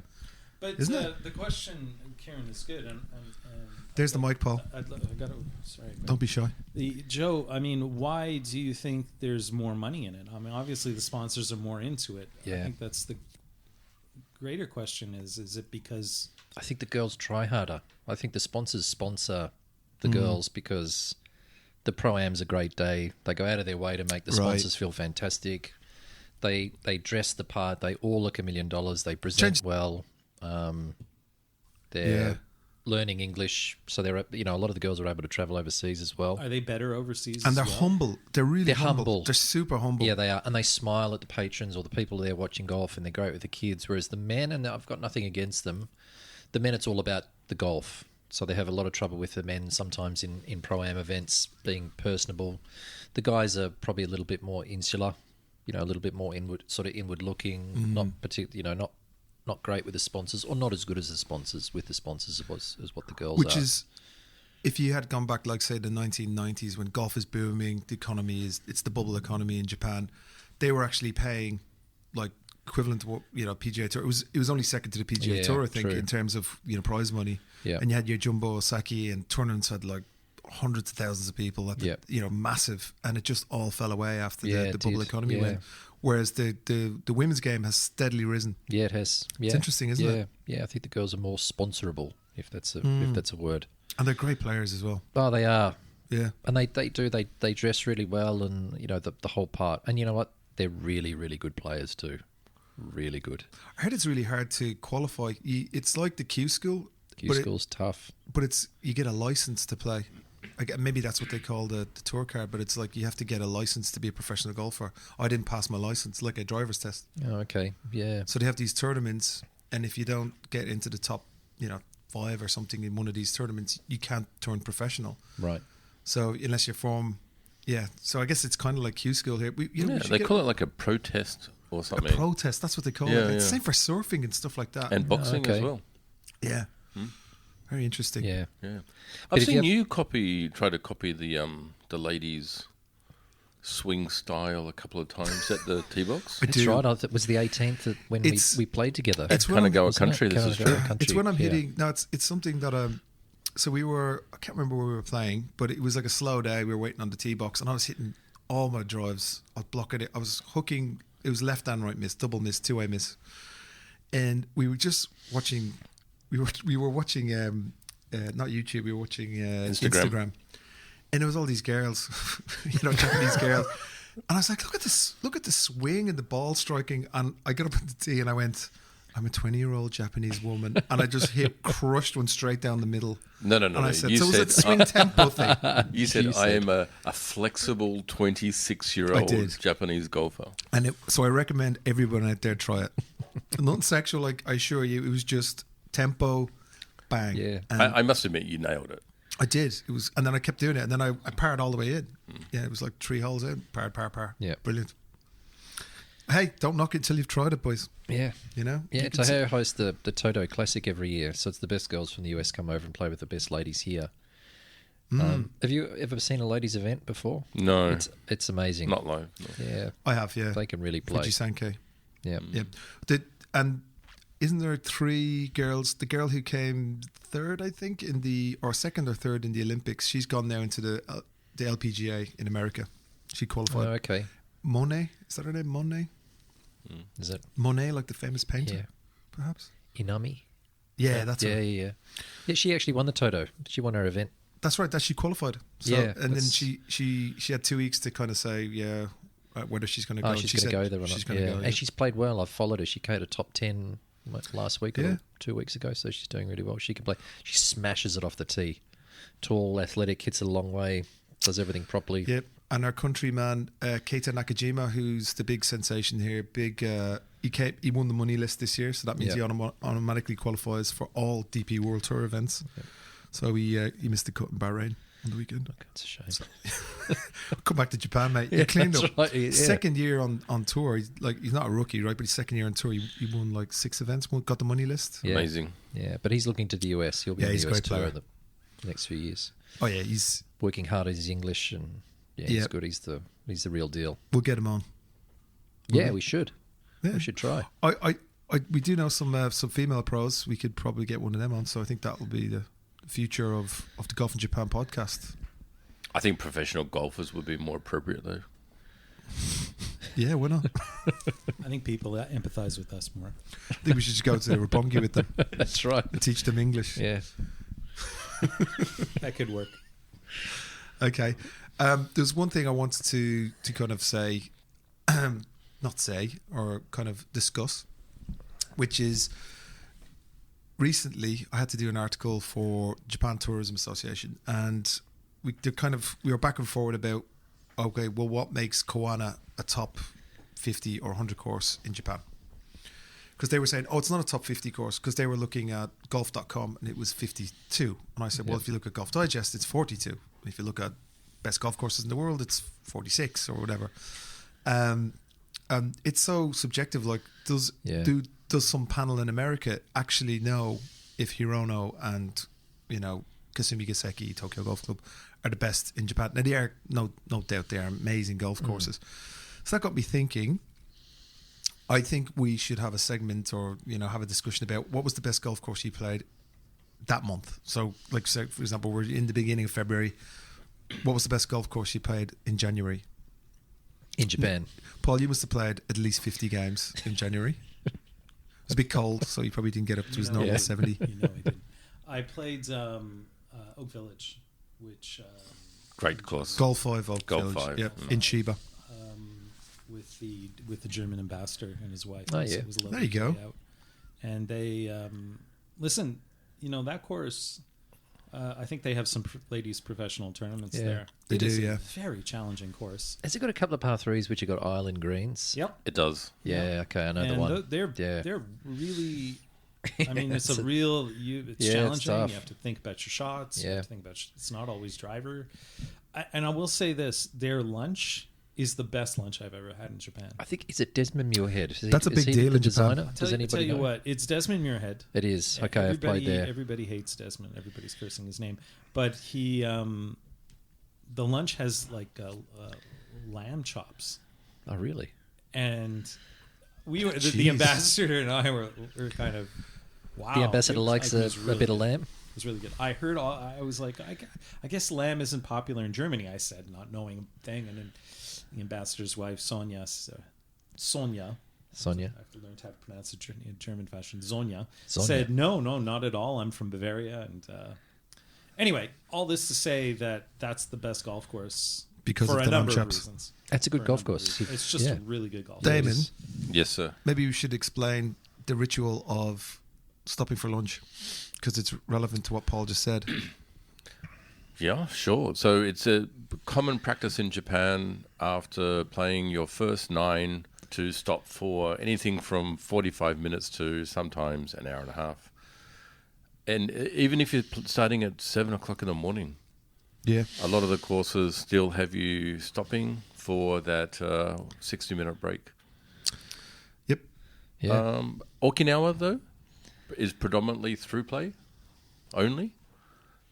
But Isn't it? The question, Kieran, is good. And There's the mic, Paul. Sorry. Don't be shy. Joe, I mean, why do you think there's more money in it? I mean, obviously the sponsors are more into it. Yeah. I think that's the greater question is it because... I think the girls try harder. I think the sponsors sponsor the girls because the Pro-Am's a great day. They go out of their way to make the sponsors feel fantastic. They dress the part. They all look $1 million. They present well. They're learning English, so they're a lot of the girls are able to travel overseas as well. Are they better overseas? And as they're well? humble. They're really They're humble. humble. They're super humble. Yeah, they are, and they smile at the patrons or the people there watching golf, and they're great with the kids. Whereas the men, and I've got nothing against them, the men, it's all about the golf. So they have a lot of trouble with the men sometimes in Pro-Am events being personable. The guys are probably a little bit more insular, a little bit more inward looking, not particularly, not great with the sponsors, or not as good as the sponsors with the sponsors as what the girls are. Which is, if you had gone back, like say the 1990s when golf is booming, the economy it's the bubble economy in Japan. They were actually paying like equivalent to what PGA Tour. It was only second to the PGA Tour, I think, in terms of prize money. Yeah. And you had your Jumbo Osaki, and tournaments had like hundreds of thousands of people at the, massive, and it just all fell away after the bubble economy went. Whereas the women's game has steadily risen. Yeah, it has. Yeah. It's interesting, isn't it? Yeah, I think the girls are more sponsorable, if that's a word. And they're great players as well. Oh, they are. Yeah. And they dress really well, and the whole part. And you know what? They're really, really good players too. Really good. I heard it's really hard to qualify. It's like the Q school. Q school's tough. But you get a license to play. Maybe that's what they call the tour card, but it's like you have to get a license to be a professional golfer. I didn't pass my license, like a driver's test. Oh, okay. Yeah. So they have these tournaments, and if you don't get into the top, 5 or something in one of these tournaments, you can't turn professional. Right. So unless you're from, so I guess it's kind of like Q school here. They call it like a protest or something. A protest, that's what they call it. It's same for surfing and stuff like that. And boxing as well. Yeah. Very interesting. Yeah. I've seen you try to copy the ladies' swing style a couple of times at the tee box. That's right. It was the 18th when we played together. It's Kanagawa country. This is true. It's when I'm hitting. No, it's something that So I can't remember where we were playing, but it was like a slow day. We were waiting on the tee box, and I was hitting all my drives. I was blocking it. I was hooking. It was left and right miss, double miss, two-way miss, and we were just watching. We were watching not YouTube. We were watching Instagram, and there was all these girls, Japanese girls, and I was like, look at the swing and the ball striking. And I got up at the tee and I went, I'm a 20-year-old Japanese woman, and I just crushed one straight down the middle. No. And I said, was it swing tempo thing? You said I am a flexible 26-year-old Japanese golfer. And so I recommend everyone out there try it. Nothing sexual, like I assure you. It was just tempo, bang. Yeah. I must admit, you nailed it. I did. It was, and then I kept doing it, and then I parred all the way in. Yeah, it was like 3 holes in, par. Yeah, brilliant. Hey, don't knock it till you've tried it, boys. Yeah. Yeah, Tahir hosts the Toto Classic every year, so it's the best girls from the US come over and play with the best ladies here. Have you ever seen a ladies event before? No. It's amazing. Not live. No. Yeah. I have, yeah. They can really play. Fuji Sankei. Yeah. Yeah. And isn't there 3 girls? The girl who came third, I think, or second or third in the Olympics, she's gone now into the LPGA in America. She qualified. Oh, okay. Monet, is that her name? Monet? Is it Monet, like the famous painter, Yeah. perhaps? Inami? Yeah, that's Yeah, her. yeah. Yeah, she actually won the Toto. She won her event. That's right. That she qualified. So, Yeah, and then she had 2 weeks to kind of say, whether she's going to go. Oh, she's going to go there or not. She's going to go. And she's played well. I've followed her. She came to top 10 last week Yeah. or 2 weeks ago, so she's doing really well. She can play. She smashes it off the tee. Tall, athletic, hits it a long way, does everything properly. Yep. And our countryman, Keita Nakajima, who's the big sensation here, he won the money list this year, so that means he automatically qualifies for all DP World Tour events. Yep. So he missed the cut in Bahrain on the weekend. Okay, it's a shame. Come back to Japan, mate. He cleaned up. Right, yeah. Second year on tour. He's not a rookie, right? But his second year on tour, he won like 6 events. Got the money list. Yeah. Amazing. Yeah, but he's looking to the US. He'll be on the he's a US great tour player. in the next few years. Oh yeah, he's Working hard at his English, and he's good. He's the real deal. We'll get him on. Yeah, we should. Yeah. We should try. We do know some female pros. We could probably get one of them on. So I think that will be the future of the Golf in Japan podcast. I think professional golfers would be more appropriate, though. Yeah, why not? I think people empathize with us more. I think we should just go to Roppongi with them That's right. and teach them English. Yeah. That could work. Okay. There's one thing I wanted to kind of say, not say, or kind of discuss, which is recently I had to do an article for Japan Tourism Association, and we were back and forward about, okay, well, what makes Koana a top 50 or 100 course in Japan? Because they were saying, it's not a top 50 course, because they were looking at golf.com and it was 52. And I said, well, if you look at Golf Digest, it's 42. If you look at best golf courses in the world, it's 46 or whatever. It's so subjective. Like, does some panel in America actually know if Hirono and, Kasumi Gaseki Tokyo Golf Club are the best in Japan? Now, they are, no doubt, they are amazing golf courses. So that got me thinking. I think we should have a segment or, have a discussion about what was the best golf course you played that month. So, like, say, for example, we're in the beginning of February. What was the best golf course you played in January? In Japan. Paul, you must have played at least 50 games in January. It was a bit cold, so you probably didn't get up to his normal 70. I didn't. I played Oak Village, which... Great course. Golf 5 Oak Golf Village. 5. Yep, in Shiba. With the German ambassador and his wife. Oh, It was yeah. a lovely There you go. day out. And they listen. That course. I think they have some ladies professional tournaments there. They It do, is yeah. a very challenging course. Has it got a couple of par threes which have got island greens? Yep. It does. Yeah, okay, I know the And one. they're it's It's a real. It's it's challenging. tough. You have to think about your shots. You Yeah. have to think about. It's not always driver. And I will say this: their lunch is the best lunch I've ever had in Japan. I think, is it Desmond Muirhead? That's a big deal the in Japan. designer? Does Tell anybody you know? what, it's Desmond Muirhead. It is. Okay, I've played there. Everybody hates Desmond. Everybody's cursing his name. But he, the lunch has like lamb chops. Oh, really? And we were, the ambassador and I were kind of, wow. The ambassador likes It a was really bit of good. lamb? It was really good. I heard I was like, I guess lamb isn't popular in Germany, I said, not knowing a thing. And then the ambassador's wife, Sonia, I have to learn how to pronounce it in German fashion. Sonia said, no, not at all. I'm from Bavaria. And anyway, all this to say that that's the best golf course Because for of a the lamb number of chops. reasons. That's a good For golf number of course. reasons. It's just a really good golf Damon, course. Yes, sir. maybe you should explain the ritual of stopping for lunch, because it's relevant to what Paul just said. Yeah, sure. So it's a common practice in Japan after playing your first 9 to stop for anything from 45 minutes to sometimes an hour and a half. And even if you're starting at 7 o'clock in the morning, Yeah. a lot of the courses still have you stopping for that 60-minute break. Yep. Yeah. Okinawa, though, is predominantly through play only.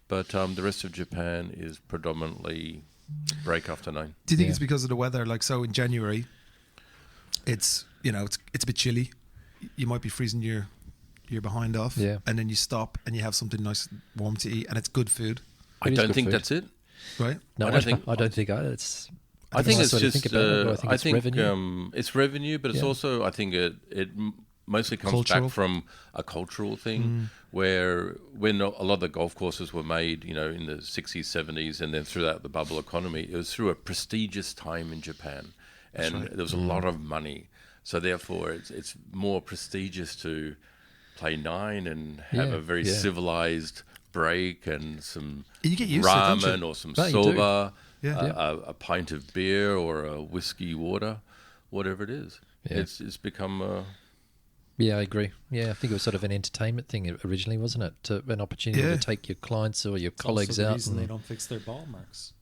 But the rest of Japan is predominantly break after 9. Do you think Yeah. it's because of the weather? Like, so in January, it's it's a bit chilly. you might be freezing your behind off, and then you stop and you have something nice warm to eat, and it's good food. I don't think that's it. Right? No, I don't think it's. I think it's just. I think revenue. It's revenue, but it's also. I think it mostly comes back from a cultural thing, where when a lot of the golf courses were made, in the 60s, 70s, and then throughout the bubble economy, it was through a prestigious time in Japan, and there was a lot of money. So therefore, it's more prestigious to play 9 and have a very civilized break and some ramen or some soba, a pint of beer or a whiskey water, whatever it is. Yeah. It's become Yeah, I agree. Yeah, I think it was sort of an entertainment thing originally, wasn't it? An opportunity to take your clients or your colleagues out. Also the reason they don't fix their ball marks.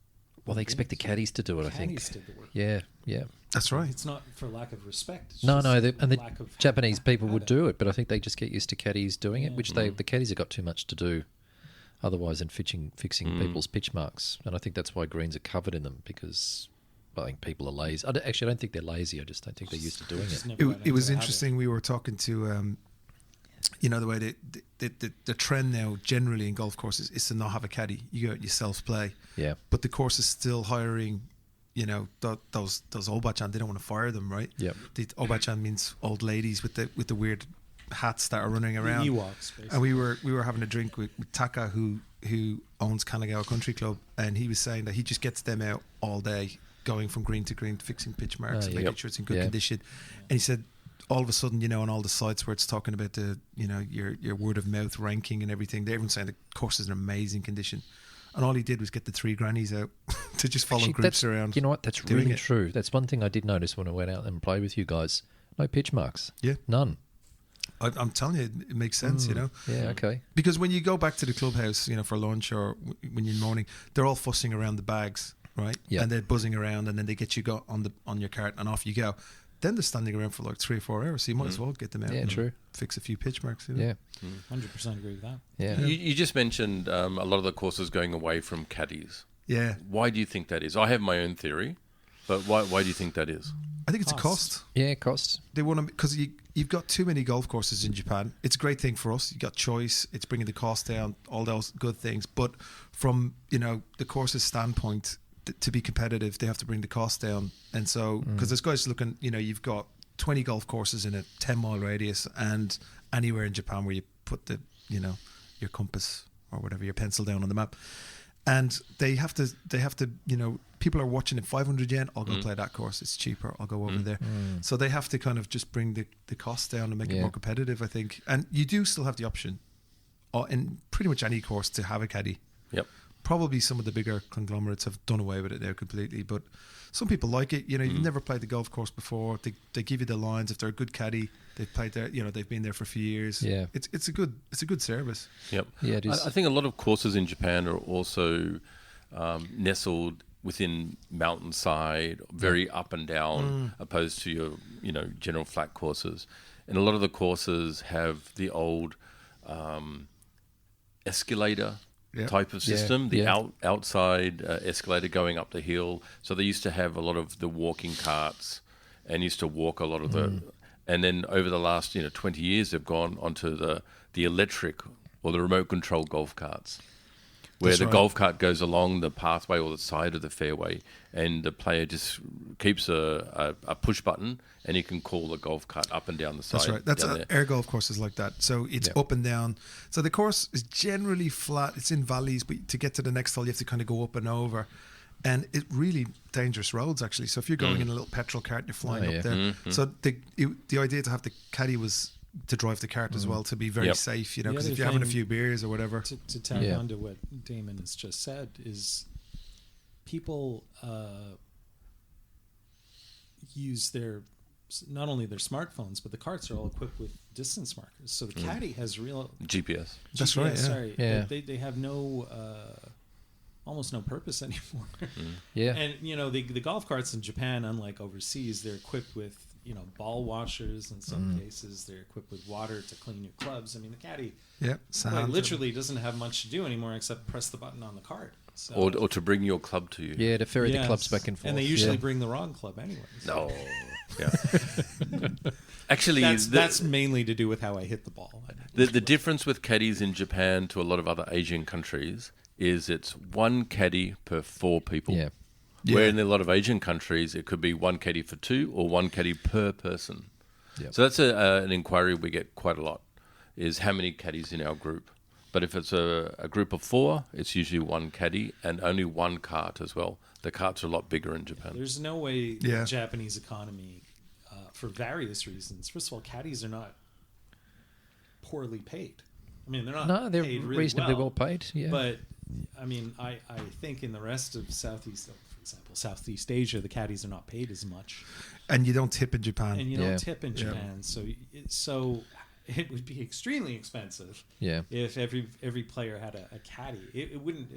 Well, they expect the caddies to do it, I think. Caddies did the work. Yeah. That's right. It's not for lack of respect. It's the Japanese people would do it, but I think they just get used to caddies doing it, which the caddies have got too much to do otherwise than fixing people's pitch marks. And I think that's why greens are covered in them, because I think people are lazy. I don't think they're lazy. I just don't think they're used to doing it. It was interesting. We were talking to, the way the trend now generally in golf courses is to not have a caddy. You go out, you self-play. Yeah. But the course is still hiring, those obachan. They don't want to fire them, right? Yep. The obachan means old ladies with the weird hats that are running around. Ewoks, basically. And we were having a drink with Taka, who owns Kanagawa Country Club, and he was saying that he just gets them out all day, going from green to green, fixing pitch marks and making sure it's in good condition. And he said, all of a sudden, on all the sites where it's talking about the, your word of mouth ranking and everything, everyone's saying the course is in amazing condition. And all he did was get the 3 grannies out to just follow groups around. You know what? That's really true. That's one thing I did notice when I went out and played with you guys. No pitch marks. Yeah. None. I'm telling you, it makes sense, Yeah, okay. Because when you go back to the clubhouse, for lunch or when you're in the morning, they're all fussing around the bags, right? Yeah. And they're buzzing around, and then they get you on your cart, and off you go. Then they're standing around for like 3 or 4 hours, so you might as well get them out. Yeah, true. Fix a few pitch marks. Yeah. 100% agree with that. Yeah. You just mentioned a lot of the courses going away from caddies. Yeah. Why do you think that is? I have my own theory, but why do you think that is? I think it's a cost. Yeah, cost. They want to, because you've got too many golf courses in Japan. It's a great thing for us. You got choice. It's bringing the cost down. All those good things. But from the course's standpoint, to be competitive, they have to bring the cost down. And so, because there's guys looking, you've got 20 golf courses in a 10-mile radius, and anywhere in Japan where you put the, your compass or whatever, your pencil down on the map. And they have to, people are watching at 500 yen, I'll go play that course. It's cheaper. I'll go over there. So they have to kind of just bring the cost down and make it more competitive, I think. And you do still have the option in pretty much any course to have a caddy. Yep. Probably some of the bigger conglomerates have done away with it now completely, but some people like it. You've never played the golf course before. They give you the lines. If they're a good caddy, they've played there. They've been there for a few years. Yeah, it's a good service. Yep. Yeah, it is. I think a lot of courses in Japan are also nestled within mountainside, very up and down, opposed to your general flat courses. And a lot of the courses have the old escalator type of system, outside escalator going up the hill. So they used to have a lot of the walking carts and used to walk a lot of the... And then over the last 20 years, they've gone onto the electric or the remote control golf carts, where the golf cart goes along the pathway or the side of the fairway, and the player just keeps a push button, and he can call the golf cart up and down the side. That's right. That's air golf courses like that. So it's up and down. So the course is generally flat. It's in valleys, but to get to the next hole, you have to kind of go up and over. And it's really dangerous roads, actually. So if you're going in a little petrol cart and you're flying up there. So the idea to have the caddy was to drive the cart as well, to be very safe, because if you're having a few beers or whatever. To tag on to what Damon has just said, is people use not only their smartphones, but the carts are all equipped with distance markers. So the caddy has real GPS. That's right. Sorry, yeah. They have almost no purpose anymore. Yeah, and the golf carts in Japan, unlike overseas, they're equipped with ball washers. In some cases, they're equipped with water to clean your clubs. I mean, the caddy literally doesn't have much to do anymore except press the button on the cart. So, or to bring your club to you. Yeah, to ferry the clubs back and forth. And they usually bring the wrong club anyway. No. Yeah. Actually, that's mainly to do with how I hit the ball. The difference with caddies in Japan to a lot of other Asian countries is it's one caddy per 4 people. Yeah. Where in a lot of Asian countries, it could be one caddy for 2 or one caddy per person. Yep. So that's an inquiry we get quite a lot, is how many caddies in our group. But if it's a group of 4, it's usually one caddy and only one cart as well. The carts are a lot bigger in Japan. There's no way the Japanese economy, for various reasons. First of all, caddies are not poorly paid. I mean, they're not. No, they're paid really reasonably well paid. Yeah, but I mean, I think in the rest of Southeast, for example, Southeast Asia, the caddies are not paid as much. And you don't tip in Japan. And you don't tip in Japan, so it would be extremely expensive. Yeah. If every player had a caddy, it wouldn't.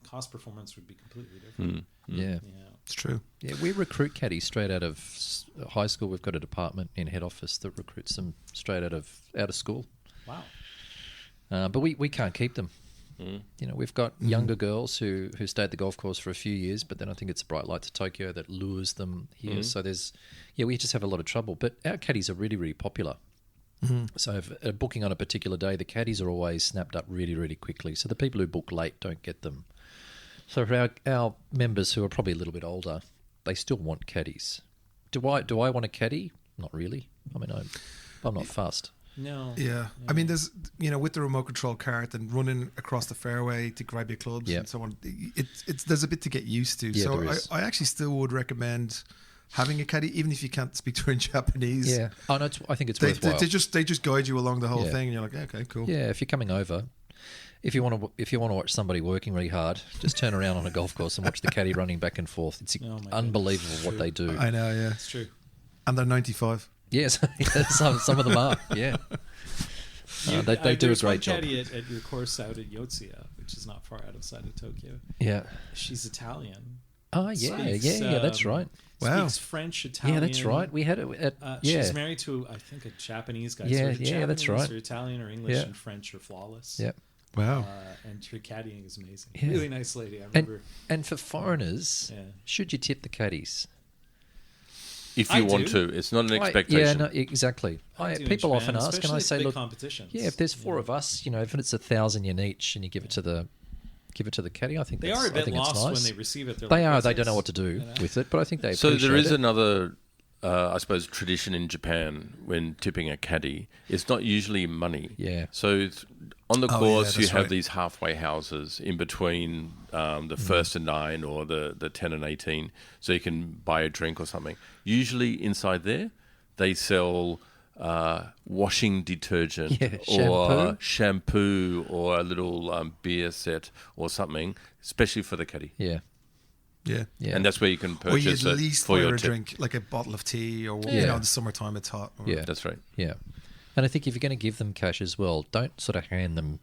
Cost performance would be completely different. Yeah, it's true. Yeah, we recruit caddies straight out of high school. We've got a department in head office that recruits them straight out of school. Wow. But we can't keep them. You know, we've got younger girls who stay at the golf course for a few years, but then I think it's Bright Lights of Tokyo that lures them here. So we just have a lot of trouble. But our caddies are really, really popular. So if booking on a particular day, the caddies are always snapped up really, really quickly. So the people who book late don't get them. So for our members who are probably a little bit older, they still want caddies. Do I want a caddy? Not really. I mean, I'm not fussed. No. Yeah. I mean, there's, with the remote control cart and running across the fairway to grab your clubs and so on, there's a bit to get used to. Yeah, so I actually still would recommend having a caddy, even if you can't speak to her in Japanese. Yeah. Oh, no, I think it's worthwhile. They just guide you along the whole thing, and you're like, okay, cool. Yeah, if you're coming over, if you want to watch somebody working really hard, just turn around on a golf course and watch the caddy running back and forth. It's unbelievable what they do. I know, yeah, it's true. And they're 95. Yes, some of them are. Yeah, they do a great job. Caddy at your course out at Yotsuya, which is not far outside of Tokyo. Yeah, she's Italian. Oh yeah, that's right. Wow. Speaks French, Italian. Yeah, that's right. We had it at She's married to, I think, a Japanese guy. Yeah, so Japanese that's right. Or Italian or English and French are flawless. Yeah. Wow. And her caddying is amazing. Yeah. Really nice lady. I remember. And for foreigners, should you tip the caddies? If you want to, it's not an expectation. Yeah, no, exactly. People often ask, and I say, look, competitions. Yeah, if there's 4 of us, if it's 1,000 yen each, and you give it to the caddy, I think they are a bit lost nice. when they receive it. They are. They don't know what to do with it, but I think they. So there is it. another, I suppose, tradition in Japan when tipping a caddy. It's not usually money. Yeah. So on the course, you have right. these halfway houses in between the 1st and 9 or the 10 and 18, so you can buy a drink or something. Usually inside there, they sell washing detergent or shampoo or a little beer set or something, especially for the caddy. Yeah. And that's where you can purchase or you at least for your a tip. drink, like a bottle of tea, or in the summertime it's hot. Or, yeah, that's right. Yeah, and I think if you're going to give them cash as well, don't sort of hand them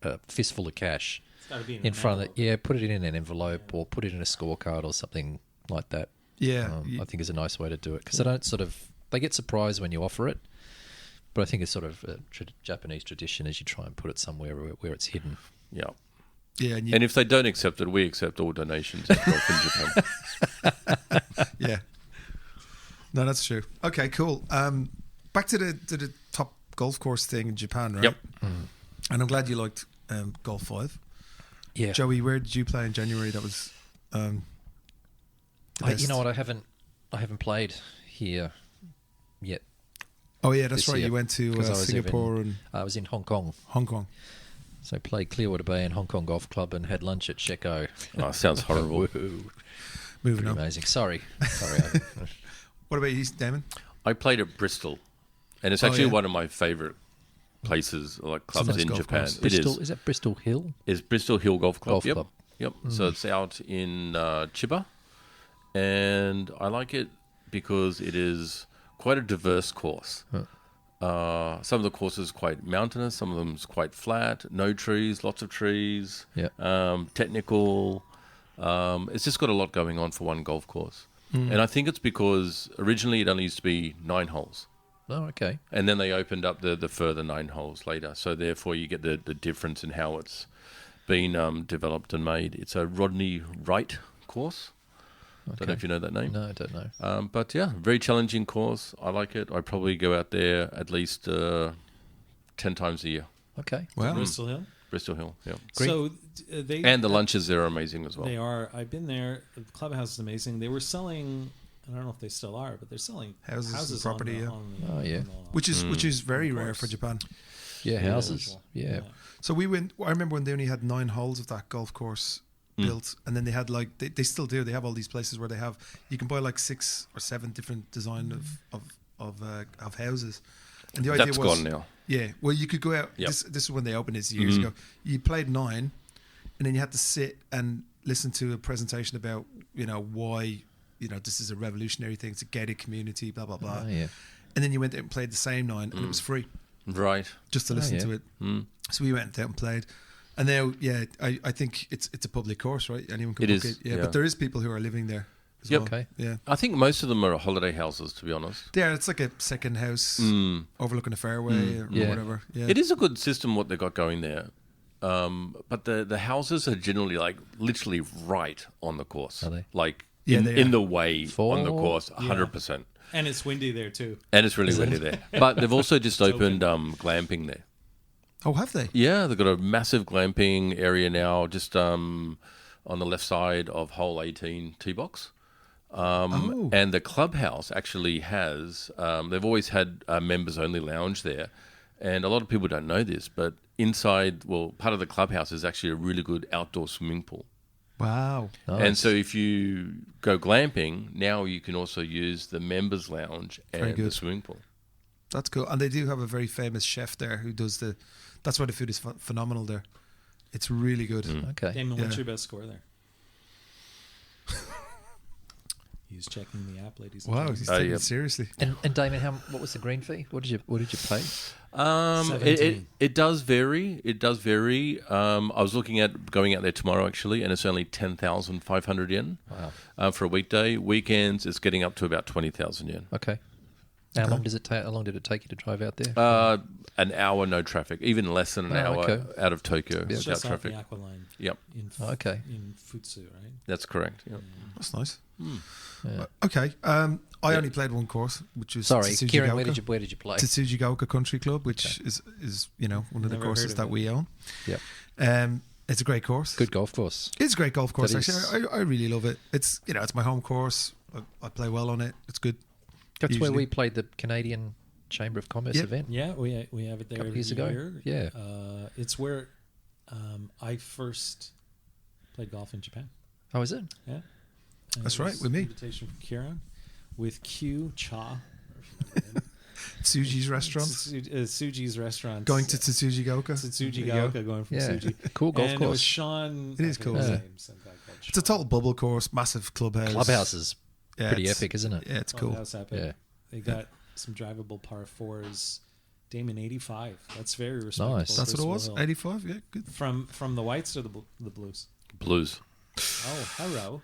a fistful of cash in front of it. Yeah, put it in an envelope or put it in a scorecard or something like that. Yeah, I think is a nice way to do it because they get surprised when you offer it, but I think it's sort of a Japanese tradition as you try and put it somewhere where it's hidden. Yeah. Yeah, and if they don't accept it, we accept all donations in Japan. Yeah. No, that's true. Okay, cool. Back to the top golf course thing in Japan, right? Yep. And I'm glad you liked Golf 5. Yeah. Joey, where did you play in January? That was you know what? I haven't played here yet. Oh yeah, that's right. Year, you went to Singapore and I was in Hong Kong. So played Clearwater Bay and Hong Kong Golf Club and had lunch at Sheko. Oh, sounds horrible. Moving on. Amazing. Sorry. What about you, Damon? I played at Bristol, and it's actually one of my favourite places, like clubs in Japan. Is that Bristol Hill? It's Bristol Hill Golf Club. Club. Yep. So it's out in Chiba, and I like it because it is quite a diverse course. Some of the courses quite mountainous, some of them's quite flat, no trees, lots of trees, technical. It's just got a lot going on for one golf course. And I think it's because originally it only used to be 9 holes. Oh, okay. And then they opened up the further 9 holes later. So therefore you get the difference in how it's been developed and made. It's a Rodney Wright course. Okay. Don't know if you know that name. No, I don't know. But yeah, very challenging course. I like it. I probably go out there at least 10 times a year. Okay. Wow. Bristol Hill? Bristol Hill, yeah. So and the lunches there are amazing as well. They are. I've been there. The clubhouse is amazing. They were selling, I don't know if they still are, but they're selling houses and property, which is very rare for Japan. Yeah, houses. Yeah. So we went. I remember when they only had 9 holes of that golf course built, and then they had like they still do. They have all these places where you can buy like 6 or 7 different design of houses. And the idea was gone now. Yeah, well, you could go out. Yep. This is when they opened it years ago. You played 9, and then you had to sit and listen to a presentation about why this is a revolutionary thing. It's a gated community, blah blah blah. And then you went out and played the same 9, and it was free. Right. Just to listen to it. So we went out and played. And now, I think it's a public course, right? Anyone can book it. Yeah, but there is people who are living there as well. Okay. Yeah. I think most of them are holiday houses, to be honest. Yeah, it's like a second house overlooking a fairway or whatever. Yeah. It is a good system what they've got going there. But the houses are generally like literally right on the course. Are they? Like in the way on the course, 100%. And it's windy there too. And it's really windy there. But they've also just opened glamping there. Oh, have they? Yeah, they've got a massive glamping area now just on the left side of hole 18 tee box. And the clubhouse actually has, they've always had a members-only lounge there. And a lot of people don't know this, but inside, part of the clubhouse is actually a really good outdoor swimming pool. Wow. Nice. And so if you go glamping, now you can also use the members lounge and the swimming pool. That's cool. And they do have a very famous chef there who does that's why the food is phenomenal there. It's really good. Okay. Damon, what's your best score there? He's checking the app, ladies and gentlemen. Wow, he's taking it seriously. And Damon, what was the green fee? What did you pay? It does vary. It does vary. I was looking at going out there tomorrow actually, and it's only 10,500 yen. Wow. For a weekday. Weekends, it's getting up to about 20,000 yen. Okay. How long did it take you to drive out there? An hour, no traffic. Even less than an hour out of Tokyo without traffic. Off the Aqualine. Yep. In Futsu, right? That's correct. Yep. That's nice. Yeah. Okay. I only played one course, which was Kieran, where did you play? Tsutsugaoka Country Club, which is one of the courses that we own. Yep. It's a great course. Good golf course. It's a great golf course. Actually, I really love it. It's it's my home course. I play well on it. It's good. That's where we played the Canadian Chamber of Commerce event. Yeah, we have it there a couple years ago. Yeah, it's where I first played golf in Japan. Oh, is it? Yeah, that's right. With me, invitation from Kieran, with Q Cha. Tsuji's restaurant. Tsuji's restaurant. Going to Tsutsugaoka. Going from Tsuji. Cool golf course. It was Sean. It is cool. It's a total bubble course, massive clubhouse. Clubhouse is pretty epic, isn't it? Yeah, it's cool. Yeah. They got some drivable par 4s. Damon 85. That's very respectable. Nice. That's what it was. 85. Yeah, good. From the whites or the blues? Blues. Oh, hello.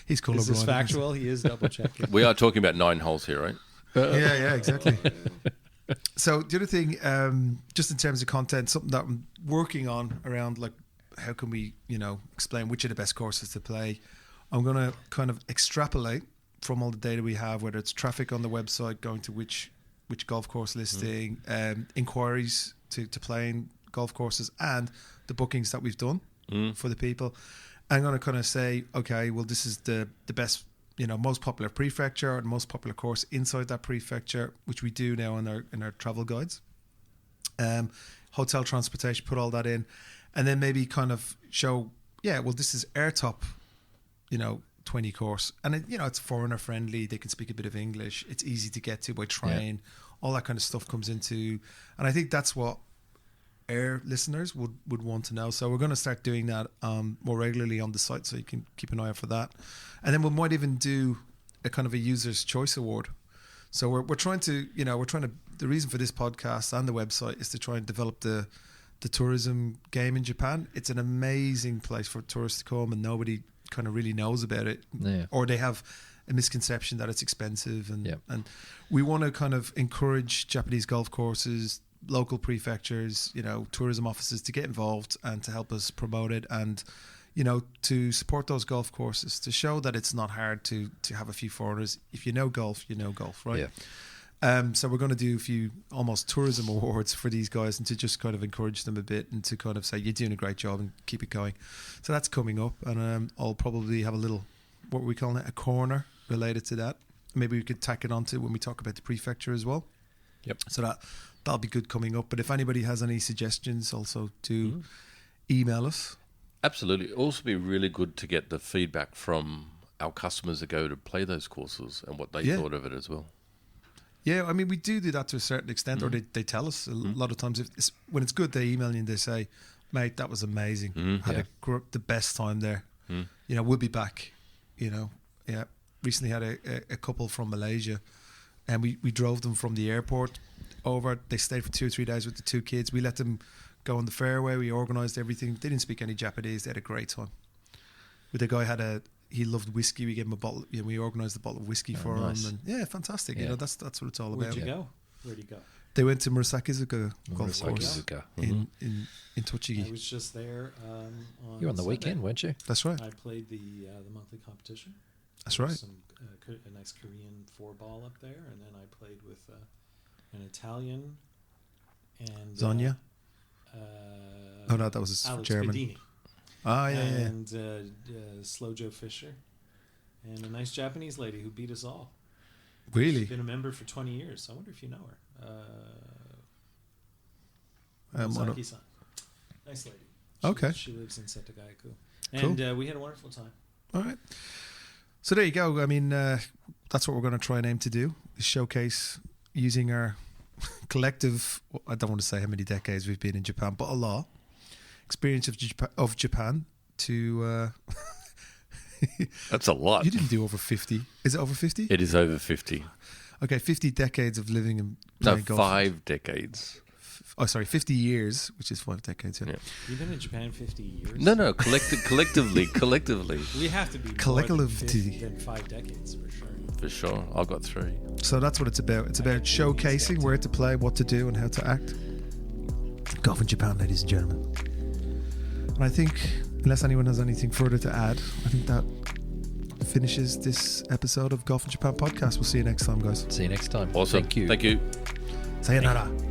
He's colorblind. Is this factual? He is double checking. We are talking about 9 holes here, right? Yeah, exactly. So the other thing, just in terms of content, something that I'm working on around like how can we, explain which are the best courses to play. I'm going to kind of extrapolate from all the data we have, whether it's traffic on the website, going to which golf course listing, inquiries to playing golf courses, and the bookings that we've done for the people. I'm going to kind of say, okay, well, this is the best, most popular prefecture or the most popular course inside that prefecture, which we do now in our travel guides. Hotel transportation, put all that in, and then maybe kind of show, this is our top 20 course, and it's foreigner friendly. They can speak a bit of English. It's easy to get to by train. All that kind of stuff comes into, and I think that's what our listeners would want to know. So we're going to start doing that more regularly on the site, so you can keep an eye out for that. And then we might even do a kind of a user's choice award. So we're trying to, the reason for this podcast and the website is to try and develop the tourism game in Japan. It's an amazing place for tourists to come, and nobody kind of really knows about it, or they have a misconception that it's expensive, and we want to kind of encourage Japanese golf courses, local prefectures, tourism offices to get involved and to help us promote it, and to support those golf courses, to show that it's not hard to have a few foreigners. If you know golf, right? Yeah. So we're going to do a few almost tourism awards for these guys, and to just kind of encourage them a bit, and to kind of say you're doing a great job and keep it going. So that's coming up, and I'll probably have a little, what are we calling it, a corner related to that. Maybe we could tack it onto when we talk about the prefecture as well. Yep. So that'll be good coming up. But if anybody has any suggestions, also do email us. Absolutely. It'd also be really good to get the feedback from our customers that go to play those courses and what they thought of it as well. Yeah, I mean, we do that to a certain extent, or they tell us a lot of times. When it's good, they email you and they say, mate, that was amazing. Had the best time there. We'll be back. Recently had a couple from Malaysia, and we drove them from the airport over. They stayed for 2 or 3 days with the 2 kids. We let them go on the fairway. We organised everything. They didn't speak any Japanese. They had a great time. But the guy he loved whiskey. We gave him a bottle. We organised a bottle of whiskey for him. And fantastic. Yeah. That's what it's all about. Where'd you go? They went to Murasakizuka golf course in Tochigi. I was just there. You were on the weekend, weren't you? That's right. I played the monthly competition. That's right. A nice Korean 4-ball up there, and then I played with an Italian and Zonia. Oh no, that was Alex German. Bedini. Ah, and Slow Joe Fisher, and a nice Japanese lady who beat us all. Really? She's been a member for 20 years. I wonder if you know her. Mosaki-san. Nice lady. She lives in Setagaiku. And we had a wonderful time. All right. So there you go. I mean, that's what we're going to try and aim to do, is showcase using our collective, I don't want to say how many decades we've been in Japan, but a lot, experience of Japan to... That's a lot. You didn't do over 50. Is it over 50? It is over 50. Okay, 50 decades of living and playing golf. 5 decades. 50 years, which is 5 decades. Yeah. You've been in Japan 50 years? No, collectively. We have to be collectively more than 5 decades, for sure. For sure. I've got 3. So that's what it's about. It's about showcasing where to play, what to do, and how to act. Golf in Japan, ladies and gentlemen. And I think, unless anyone has anything further to add, I think that finishes this episode of Golf in Japan podcast. We'll see you next time, guys. See you next time. Awesome. Thank you. Thank you. Sayonara.